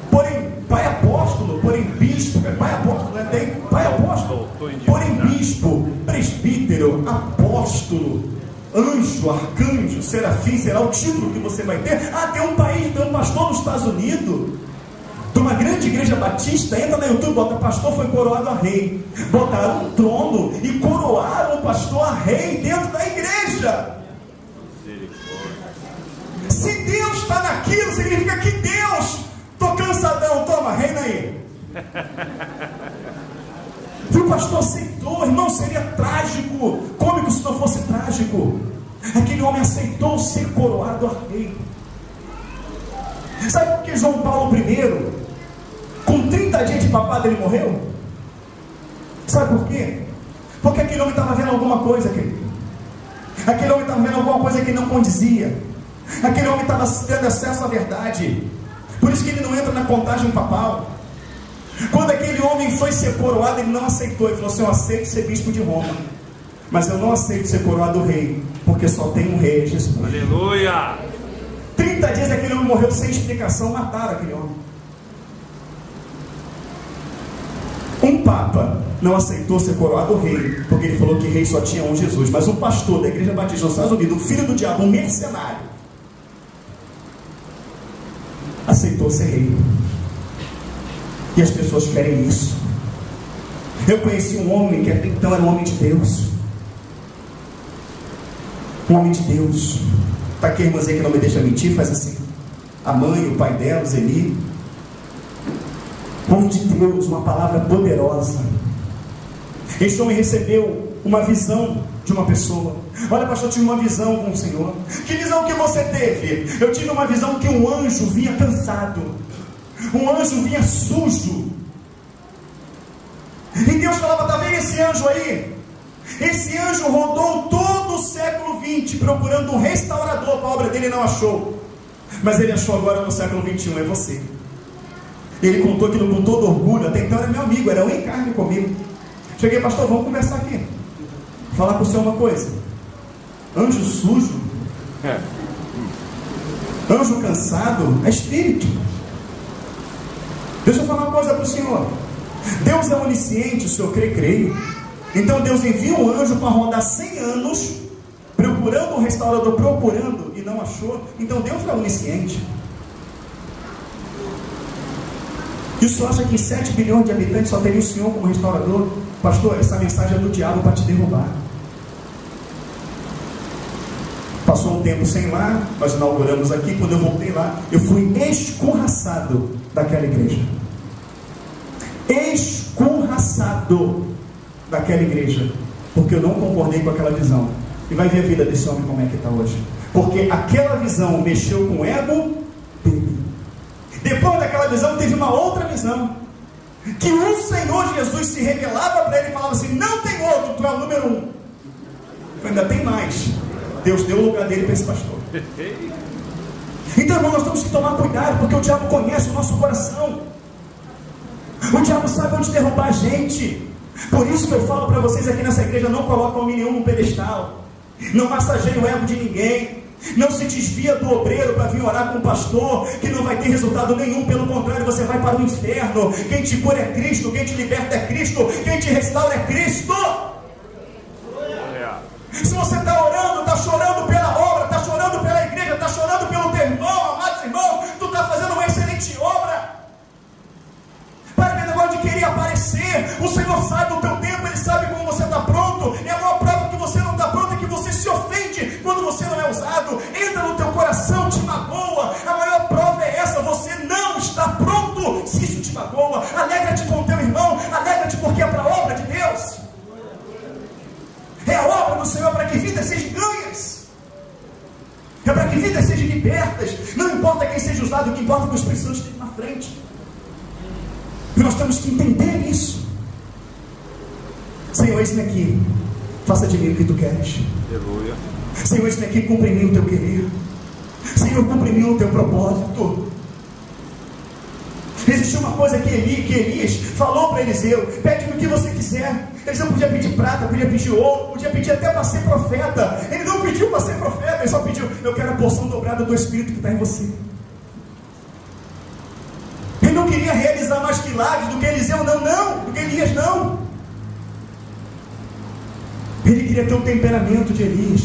Porém, pai apóstolo, porém bispo, pai apóstolo, né? Tem pai apóstolo, porém bispo, presbítero, apóstolo, anjo, arcanjo, serafim, será o título que você vai ter. Tem um país, tem um pastor nos Estados Unidos, de uma grande igreja batista, entra no YouTube, bota pastor foi coroado a rei. Botaram um trono e coroaram o pastor a rei dentro da igreja. Se Deus está naquilo, significa que Deus, tô cansadão, toma, reina aí. E o pastor aceitou, irmão, seria trágico, cômico se não fosse trágico. Aquele homem aceitou ser coroado a rei. Sabe por que João Paulo I, com 30 dias de papado, ele morreu? Sabe por quê? Porque aquele homem estava vendo alguma coisa, querido. Aquele homem estava vendo alguma coisa que não condizia. Aquele homem estava tendo acesso à verdade. Por isso que ele não entra na contagem papal. Quando aquele homem foi ser coroado, ele não aceitou. Ele falou assim: eu aceito ser bispo de Roma, mas eu não aceito ser coroado rei, porque só tem um rei, Jesus. Aleluia! 30 dias aquele homem morreu sem explicação, mataram aquele homem. Um papa não aceitou ser coroado rei, porque ele falou que rei só tinha um Jesus. Mas um pastor da igreja batista nos Estados Unidos, um filho do diabo, um mercenário, aceitou ser rei. E as pessoas querem isso. Eu conheci um homem que até então era um homem de Deus. Um homem de Deus. Está aqui a irmãzinha que não me deixa mentir, faz assim. A mãe, o pai dela, o Zeni. Povo de Deus, uma palavra poderosa. Este homem recebeu uma visão de uma pessoa. Olha, pastor, eu tive uma visão com o Senhor. Que visão que você teve? Eu tive uma visão que um anjo vinha cansado. Um anjo vinha sujo. E Deus falava: está vendo esse anjo aí? Esse anjo rodou todo o século XX procurando um restaurador para a obra dele e não achou. Mas ele achou agora no século XXI, é você. Ele contou aquilo com todo orgulho. Até então era meu amigo, era um em carne comigo. Cheguei: pastor, vamos conversar aqui. Falar com o senhor uma coisa. Anjo sujo, anjo cansado, é espírito. Deixa eu falar uma coisa para o senhor. Deus é onisciente, o senhor crê, creio. Então Deus envia um anjo para rodar 100 anos procurando um restaurador, procurando e não achou. Então Deus é onisciente. E o senhor acha que em 7 bilhões de habitantes só teria o senhor como restaurador? Pastor, essa mensagem é do diabo para te derrubar. Passou um tempo sem lá, nós inauguramos aqui. Quando eu voltei lá, eu fui escorraçado daquela igreja. Escorraçado daquela igreja, porque eu não concordei com aquela visão. E vai ver a vida desse homem como é que está hoje, porque aquela visão mexeu com o ego dele. Depois daquela visão teve uma outra visão, que o Senhor Jesus se revelava para ele e falava assim: não tem outro, tu é o número 1. Ainda tem mais. Deus deu o lugar dele para esse pastor. Então, irmão, nós temos que tomar cuidado, porque o diabo conhece o nosso coração. O diabo sabe onde derrubar a gente. Por isso que eu falo para vocês aqui nessa igreja: não coloca homem nenhum no pedestal, não massageia o ego de ninguém, não se desvia do obreiro para vir orar com o pastor, que não vai ter resultado nenhum, pelo contrário, você vai para o inferno. Quem te cura é Cristo, quem te liberta é Cristo, quem te restaura é Cristo. Se você está orando, está chorando pela obra, está chorando pela igreja, está chorando pelo teu irmão, amados irmãos, tu está fazendo uma excelente obra. Para de negócio de querer aparecer. O Senhor sabe o teu tempo, Ele sabe como você está pronto. E a maior prova que você não está pronto é que você se ofende quando você não é usado. Entra no teu coração, te magoa. A maior prova é essa: você não está pronto. Se isso te magoa, alegra-te com o teu irmão, alegra-te, porque é para a obra de Deus. É a obra do Senhor para que vidas sejam ganhas, é para que vidas sejam libertas. Não importa quem seja usado, o que importa é que os precisamos estejam na frente. E nós temos que entender isso. Senhor, eis-me aqui, faça de mim o que tu queres. Aleluia. Senhor, eis-me aqui, cumpre em mim o teu querer. Senhor, cumpre em mim o teu propósito. Existe uma coisa que Elias falou para Eliseu: pede-me o que você quiser. Eliseu podia pedir prata, podia pedir ouro, podia pedir até para ser profeta. Ele não pediu para ser profeta, ele só pediu: eu quero a porção dobrada do Espírito que está em você. Ele não queria realizar mais milagres do que Eliseu, do que Elias, não. Ele queria ter o temperamento de Elias.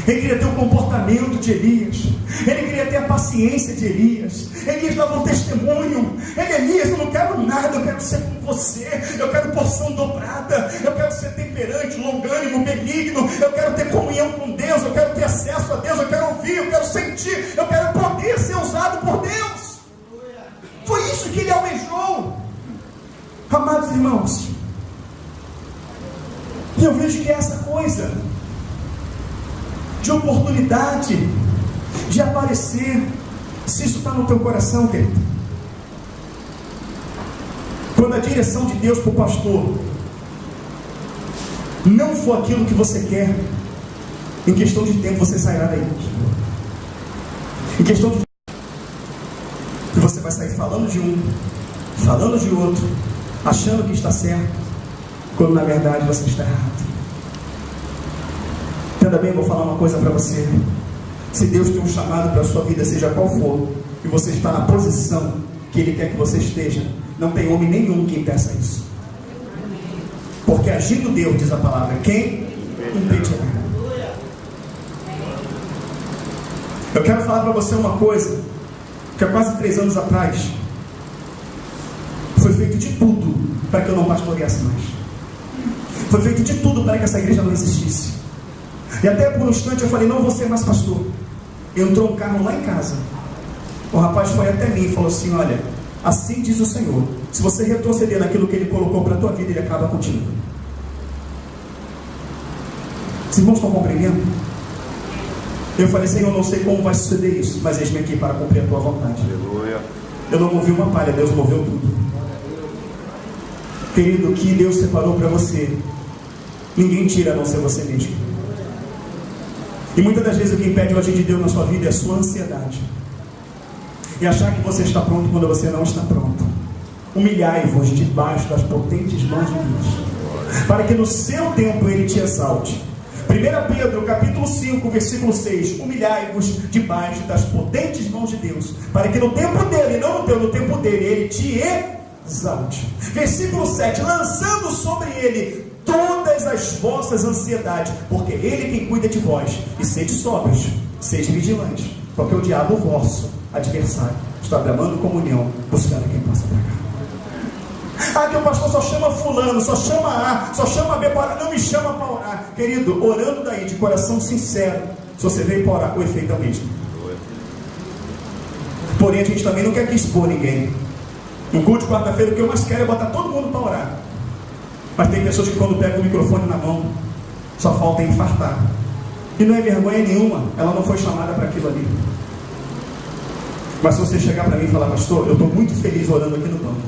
Ele queria ter o comportamento de Elias. Ele queria ter a paciência de Elias. Elias dava um testemunho. Elias, eu não quero nada, eu quero ser como você. Eu quero porção dobrada. Eu quero ser temperante, longânimo, benigno. Eu quero ter comunhão com Deus. Eu quero ter acesso a Deus. Eu quero ouvir, eu quero sentir. Eu quero poder ser usado por Deus. Foi isso que ele almejou. Amados irmãos, e eu vejo que é essa coisa de oportunidade, de aparecer, se isso está no teu coração, querido, quando a direção de Deus para o pastor não for aquilo que você quer, em questão de tempo você sairá daí. Em questão de tempo você vai sair falando de um, falando de outro, achando que está certo, quando na verdade você está errado. Entenda bem, vou falar uma coisa para você. Se Deus tem um chamado para a sua vida, seja qual for, e você está na posição que Ele quer que você esteja, não tem homem nenhum que impeça isso. Porque agindo Deus, diz a palavra, quem impedirá? Eu quero falar para você uma coisa, que há quase 3 anos atrás foi feito de tudo para que eu não pastoreasse mais. Foi feito de tudo para que essa igreja não existisse. E até por um instante eu falei: não vou ser mais pastor. Entrou um carro lá em casa. O rapaz foi até mim e falou assim: olha, assim diz o Senhor, se você retroceder naquilo que Ele colocou para a tua vida, Ele acaba contigo. Os irmãos estão compreendendo? Eu falei: Senhor, não sei como vai suceder isso, mas eis-me aqui para cumprir a tua vontade. Aleluia. Eu não movi uma palha, Deus moveu tudo. Querido, o que Deus separou para você, ninguém tira a não ser você mesmo. E muitas das vezes o que impede o agir de Deus na sua vida é a sua ansiedade. E achar que você está pronto quando você não está pronto. Humilhai-vos debaixo das potentes mãos de Deus, para que no seu tempo Ele te exalte. 1 Pedro capítulo 5, versículo 6: humilhai-vos debaixo das potentes mãos de Deus, para que no tempo dele, não no teu, no tempo dele, Ele te exalte. Versículo 7: lançando sobre Ele todas as vossas ansiedades, porque Ele quem cuida de vós. E sede sóbrios, sede vigilantes, porque o diabo vosso adversário está tramando comunhão, buscando quem passa para cá. Ah, que o pastor só chama fulano, só chama A, só chama B para orar, não me chama para orar. Querido, orando daí de coração sincero, se você veio para orar, o efeito é o mesmo. Porém a gente também não quer que expor ninguém. No culto de quarta-feira o que eu mais quero é botar todo mundo para orar. Mas tem pessoas que quando pegam o microfone na mão, só falta infartar. E não é vergonha nenhuma, ela não foi chamada para aquilo ali. Mas se você chegar para mim e falar: pastor, eu estou muito feliz orando aqui no banco,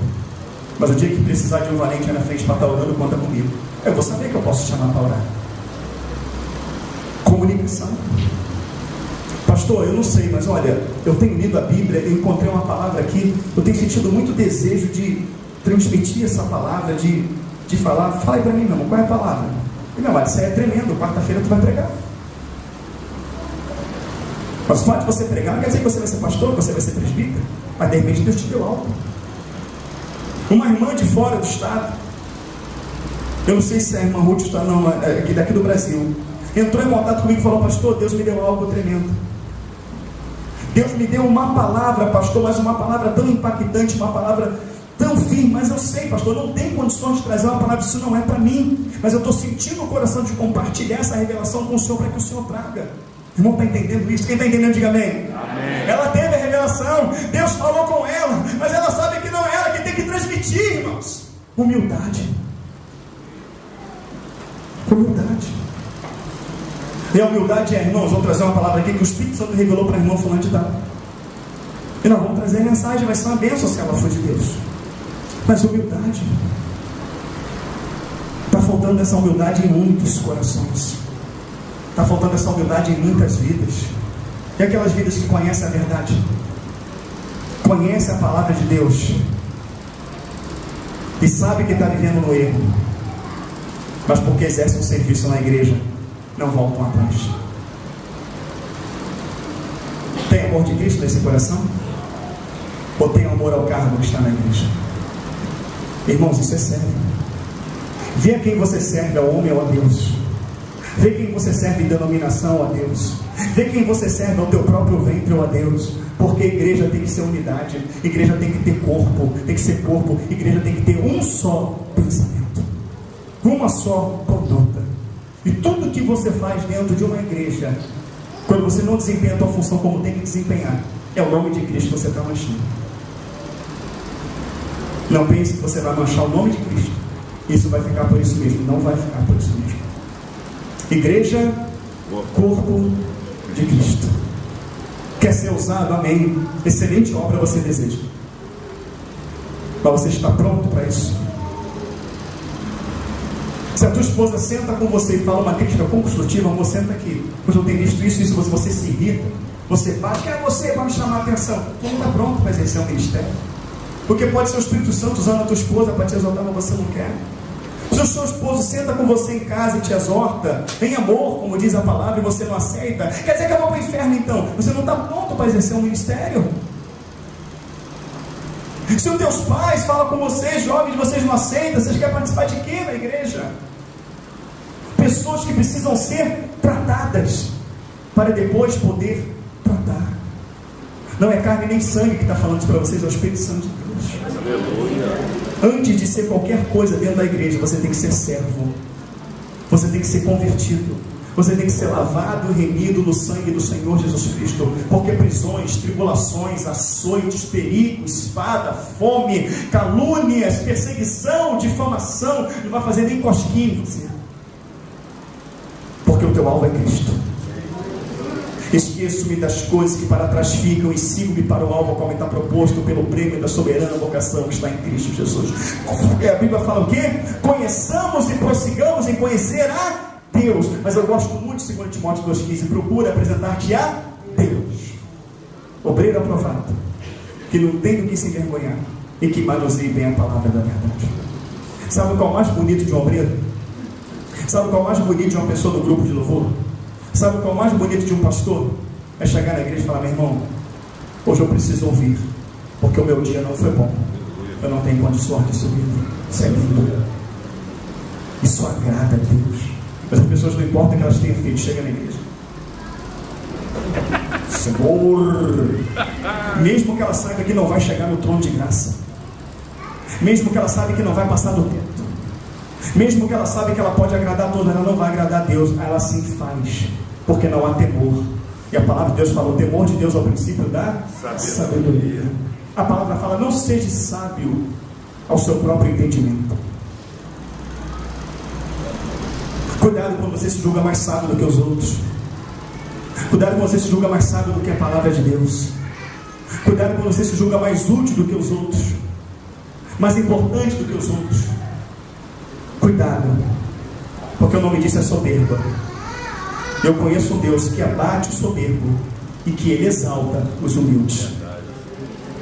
mas o dia que precisar de um valente aí na frente para estar orando, conta comigo. Eu vou saber que eu posso te chamar para orar. Comunicação. Pastor, eu não sei, mas olha, eu tenho lido a Bíblia, eu encontrei uma palavra aqui, eu tenho sentido muito desejo de transmitir essa palavra, de falar. Fala aí para mim, meu irmão, qual é a palavra? E, meu amado, isso aí é tremendo, quarta-feira tu vai pregar. Mas o fato de você pregar não quer dizer que você vai ser pastor, que você vai ser presbítero, mas de repente Deus te deu algo. Uma irmã de fora do estado, eu não sei se a irmã Ruth está, não, daqui do Brasil, entrou em contato comigo e falou: pastor, Deus me deu algo tremendo. Deus me deu uma palavra, pastor, mas uma palavra tão impactante, uma palavra tão firme. Mas eu sei, pastor, não tem condições de trazer uma palavra, isso não é para mim, mas eu estou sentindo o coração de compartilhar essa revelação com o Senhor, para que o Senhor traga. Irmão, está entendendo isso? Quem está entendendo, diga amém. Amém. Ela teve a revelação, Deus falou com ela, mas ela sabe que não é ela que tem que transmitir, irmãos. Humildade. Humildade. E a humildade é, irmãos, vou trazer uma palavra aqui que o Espírito Santo revelou para a irmã fulano de tal. E nós vamos trazer a mensagem, vai ser uma bênção se ela for de Deus. Mas humildade. Está faltando essa humildade em muitos corações. Está faltando essa humildade em muitas vidas. E aquelas vidas que conhecem a verdade, conhecem a palavra de Deus e sabem que está vivendo no erro, mas porque exercem um serviço na igreja, não voltam atrás. Tem amor de Cristo nesse coração? Ou tem amor ao cargo que está na igreja? Irmãos, isso é sério. Vê a quem você serve, ao homem ou a Deus. Vê quem você serve em denominação ou a Deus. Vê quem você serve ao teu próprio ventre ou a Deus. Porque a igreja tem que ser unidade, a igreja tem que ter corpo, tem que ser corpo, a igreja tem que ter um só pensamento, uma só conduta. E tudo que você faz dentro de uma igreja, quando você não desempenha a tua função como tem que desempenhar, é o nome de Cristo que você está manchando. Não pense que você vai manchar o nome de Cristo, isso vai ficar por isso mesmo. Não vai ficar por isso mesmo. Igreja, corpo de Cristo. Quer ser usado? Amém. Excelente obra você deseja, mas você está pronto para isso? Se a tua esposa senta com você e fala uma crítica construtiva, amor, senta aqui, pois eu tenho visto isso, você se irrita, você bate, quem é você para me chamar a atenção? Tu não está pronto para exercer um ministério, porque pode ser o Espírito Santo usando a tua esposa para te exortar, mas você não quer. Se o seu esposo senta com você em casa e te exorta em amor, como diz a palavra, e você não aceita, quer dizer que eu vou para o inferno então? Você não está pronto para exercer um ministério. Se os teus pais falam com vocês, jovens, vocês não aceitam, vocês querem participar de quê na igreja? Pessoas que precisam ser tratadas para depois poder tratar. Não é carne nem sangue que está falando isso para vocês, é o Espírito Santo de Deus. Antes de ser qualquer coisa dentro da igreja, você tem que ser servo, você tem que ser convertido, você tem que ser lavado e remido no sangue do Senhor Jesus Cristo, porque prisões, tribulações, açoites, perigos, espada, fome, calúnias, perseguição, difamação, não vai fazer nem cosquinha em você, porque o teu alvo é Cristo. Esqueço-me das coisas que para trás ficam e sigo-me para o alvo, como está proposto pelo prêmio da soberana vocação que está em Cristo Jesus. A Bíblia fala o quê? Conheçamos e prossigamos em conhecer a Deus. Mas eu gosto muito de 2 Timóteo 2,15. Procura apresentar-te a Deus, obreiro aprovado, que não tem do que se envergonhar e que manuseie bem a palavra da verdade. Sabe qual é o mais bonito de um obreiro? Sabe qual é o mais bonito de uma pessoa do grupo de louvor? Sabe qual é o mais bonito de um pastor? É chegar na igreja e falar: meu irmão, hoje eu preciso ouvir, porque o meu dia não foi bom, eu não tenho condições de subir. Isso é lindo, isso agrada a Deus. Mas as pessoas, não importa o que elas tenham feito, chegam na igreja: Senhor, mesmo que ela saiba que não vai chegar no trono de graça, mesmo que ela saiba que não vai passar do teto, mesmo que ela saiba que ela pode agradar a todos, ela não vai agradar a Deus, ela assim faz, porque não há temor. E a palavra de Deus fala: o temor de Deus é o princípio da sabedoria. A palavra fala: não seja sábio ao seu próprio entendimento. Cuidado quando você se julga mais sábio do que os outros. Cuidado quando você se julga mais sábio do que a palavra de Deus. Cuidado quando você se julga mais útil do que os outros, mais importante do que os outros. Cuidado, porque o nome disso é soberba. Eu conheço um Deus que abate o soberbo e que Ele exalta os humildes.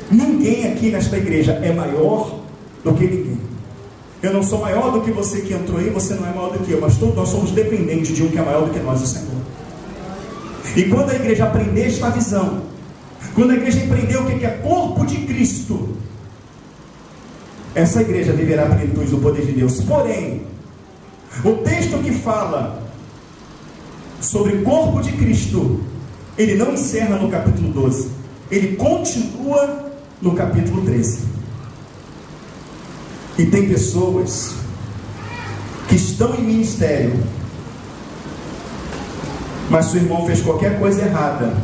Ninguém aqui nesta igreja é maior do que ninguém. Eu não sou maior do que você que entrou aí, você não é maior do que eu, mas todos nós somos dependentes de um que é maior do que nós, o Senhor. E quando a igreja aprender esta visão, quando a igreja aprender o que é corpo de Cristo, essa igreja viverá a plenitude do poder de Deus. Porém, o texto que fala sobre o corpo de Cristo, ele não encerra no capítulo 12, ele continua no capítulo 13. E tem pessoas que estão em ministério, mas se o irmão fez qualquer coisa errada,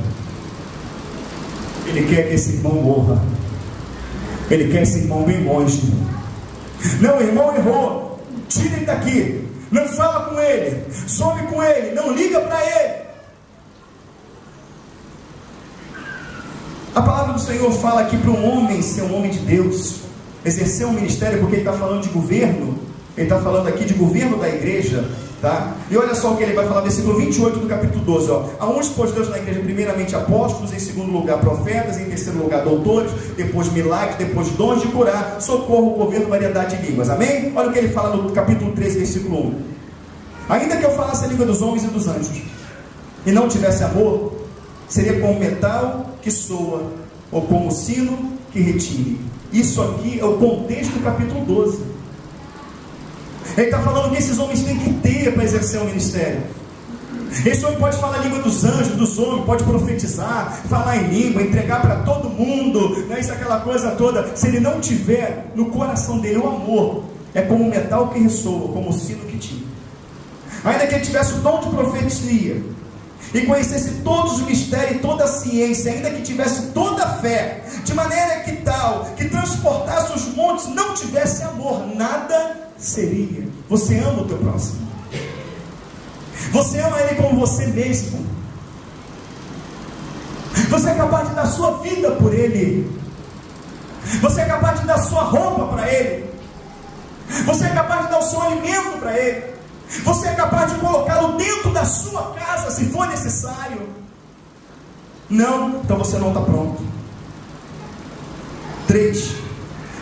ele quer que esse irmão morra, ele quer esse irmão bem longe. Não, o irmão errou, tira ele daqui, não fala com ele, some com ele, não liga para ele. A palavra do Senhor fala aqui para um homem ser um homem de Deus, exercer um ministério, porque ele está falando de governo, Ele está falando aqui de governo da igreja, tá? E olha só o que ele vai falar, versículo 28 do capítulo 12, ó. Aonde pôs Deus na igreja, primeiramente apóstolos, em segundo lugar profetas, em terceiro lugar doutores, depois milagres, depois dons de curar, socorro, governo, variedade de línguas, amém? Olha o que ele fala no capítulo 13, versículo 1. Ainda que eu falasse a língua dos homens e dos anjos, e não tivesse amor, seria como metal que soa, ou como sino que retire. Isso aqui é o contexto do capítulo 12. Ele está falando que esses homens têm que ter para exercer o ministério. Esse homem pode falar a língua dos anjos, dos homens, pode profetizar, falar em língua, entregar para todo mundo, né? Isso, aquela coisa toda. Se ele não tiver no coração dele o amor, é como um metal que ressoa, como o sino que tira. Ainda que ele tivesse o dom de profecia, e conhecesse todos os mistérios e toda a ciência, ainda que tivesse toda a fé, de maneira que tal, que transportasse os montes, não tivesse amor, nada seria. Você ama o teu próximo, você ama ele como você mesmo, você é capaz de dar sua vida por ele, você é capaz de dar sua roupa para ele, você é capaz de dar o seu alimento para ele, você é capaz de colocá-lo dentro da sua casa se for necessário. Não, então você não está pronto. 3.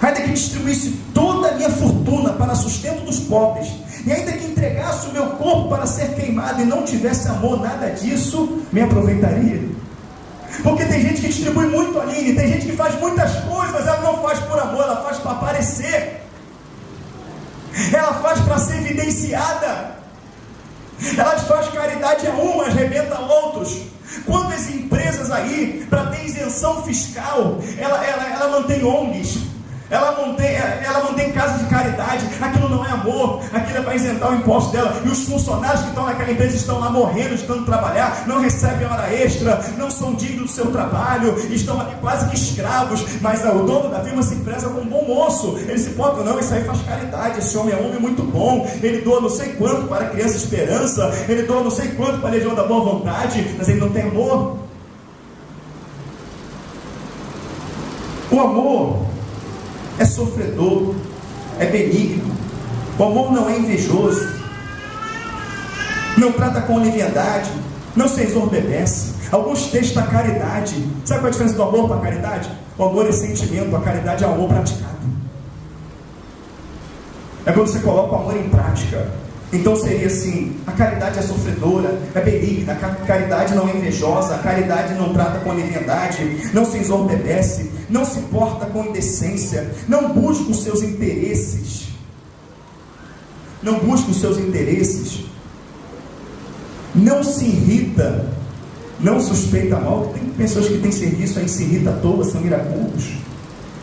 Ainda que distribuísse toda a minha fortuna para sustento dos pobres, e ainda que entregasse o meu corpo para ser queimado e não tivesse amor, nada disso me aproveitaria. Porque tem gente que distribui muito, Aline, tem gente que faz muitas coisas, mas ela não faz por amor, ela faz para aparecer, ela faz para ser evidenciada, ela faz caridade a um, mas arrebenta a outros. Quantas empresas aí, para ter isenção fiscal, ela mantém ONGs, ela mantém casa de caridade. Aquilo não é amor, aquilo é para isentar o imposto dela. E os funcionários que estão naquela empresa estão lá morrendo de tanto trabalhar, não recebem hora extra, não são dignos do seu trabalho, estão ali quase que escravos. Mas o dono da firma se preza como um bom moço, ele se pode, não, isso aí faz caridade, esse homem é um homem muito bom, ele doa não sei quanto para a Criança Esperança, ele doa não sei quanto para a Legião da Boa Vontade, mas ele não tem amor. O amor é sofredor, é benigno. O amor não é invejoso, não trata com leviandade, não se exorbebece. Alguns textos da caridade, sabe qual é a diferença do amor para a caridade? O amor é sentimento, a caridade é amor praticado. É quando você coloca o amor em prática. Então seria assim: a caridade é sofredora, é benigna, a caridade não é invejosa, a caridade não trata com leviandade, não se exorbebece, não se porta com indecência, não busca os seus interesses, não se irrita, não suspeita mal. Tem pessoas que têm serviço aí, se irrita à toa, são iracundos,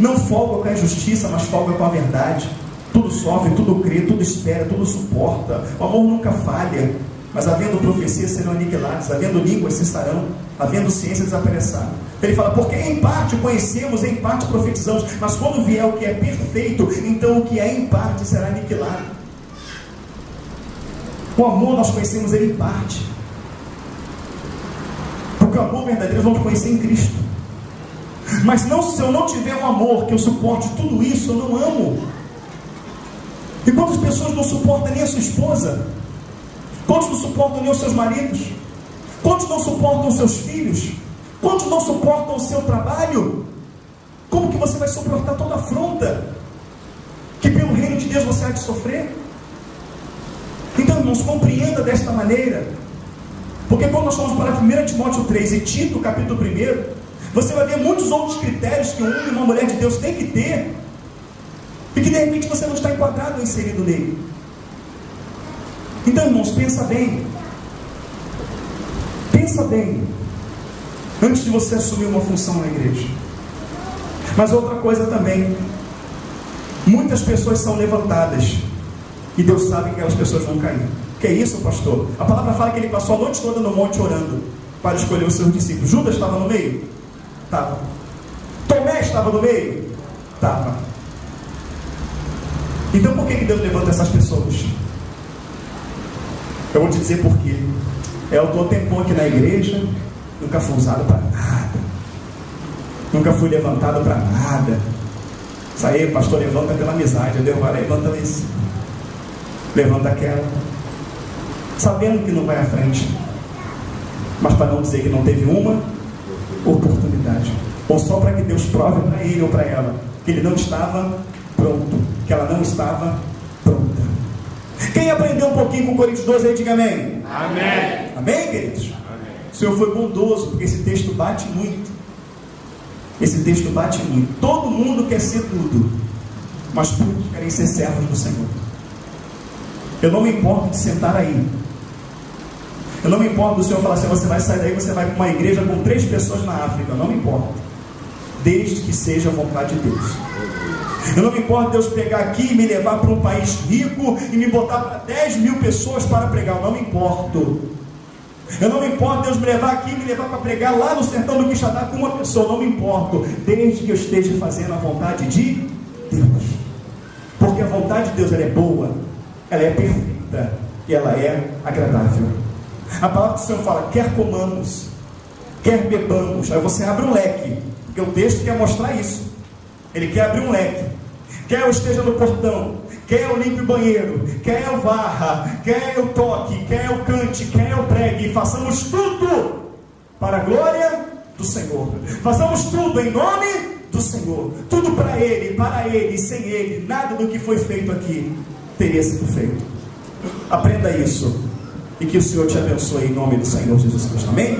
não folga com a injustiça, mas folga com a verdade. Tudo sofre, tudo crê, tudo espera, tudo suporta. O amor nunca falha. Mas havendo profecias serão aniquiladas, havendo línguas cessarão, havendo ciência desaparecerá. Ele fala: porque em parte conhecemos, em parte profetizamos, mas quando vier o que é perfeito, então o que é em parte será aniquilado. O amor nós conhecemos ele em parte, porque o amor verdadeiro nós vamos conhecer em Cristo. Mas não, se eu não tiver um amor que eu suporte tudo isso, eu não amo. E quantas pessoas não suportam nem a sua esposa? Quantos não suportam nem os seus maridos? Quantos não suportam os seus filhos? Quantos não suportam o seu trabalho? Como que você vai suportar toda a afronta que pelo reino de Deus você há de sofrer? Então, irmãos, compreenda desta maneira. Porque quando nós vamos para 1 Timóteo 3 e Tito, capítulo 1, você vai ver muitos outros critérios que um homem e uma mulher de Deus tem que ter, e que de repente você não está enquadrado ou inserido nele. Então, irmãos, pensa bem, antes de você assumir uma função na igreja. Mas outra coisa também, muitas pessoas são levantadas, e Deus sabe que aquelas pessoas vão cair. Que é isso, pastor? A palavra fala que ele passou a noite toda no monte orando, para escolher os seus discípulos. Judas estava no meio? Estava. Tomé estava no meio? Estava. Então por que Deus levanta essas pessoas? Eu vou te dizer por quê. Eu estou tempão aqui na igreja, nunca fui usado para nada, nunca fui levantado para nada. Isso aí, pastor, levanta pela amizade. Eu derrubarei, levanta isso. levanta aquela, sabendo que não vai à frente, mas para não dizer que não teve uma oportunidade, ou só para que Deus prove para ele ou para ela que ele não estava pronto, que ela não estava pronta. Quem aprendeu um pouquinho com Coríntios 12 aí, diga amém. Amém. Amém, queridos? Amém. O Senhor foi bondoso, porque esse texto bate muito. Esse texto bate muito. Todo mundo quer ser tudo, mas poucos querem ser servos do Senhor. Eu não me importo de sentar aí. Eu não me importo do Senhor falar assim: você vai sair daí, você vai para uma igreja com 3 pessoas na África. Eu não me importo, desde que seja a vontade de Deus. Eu não me importo de Deus pegar aqui e me levar para um país rico e me botar para 10 mil pessoas para pregar. Eu não me importo. Eu não me importo de Deus me levar aqui e me levar para pregar lá no sertão do Quixadá com uma pessoa. Eu não me importo, desde que eu esteja fazendo a vontade de Deus. Porque a vontade de Deus, ela é boa, ela é perfeita e ela é agradável. A palavra do Senhor fala: quer comamos, quer bebamos. Aí você abre um leque, porque o texto quer mostrar isso. Ele quer abrir um leque. Quer eu esteja no portão, quer eu limpe o banheiro, quer eu varra, quer eu toque, quer eu cante, quer eu pregue, façamos tudo para a glória do Senhor. Façamos tudo em nome do Senhor. Tudo para Ele, sem Ele, nada do que foi feito aqui teria sido feito. Aprenda isso, e que o Senhor te abençoe em nome do Senhor Jesus Cristo. Amém?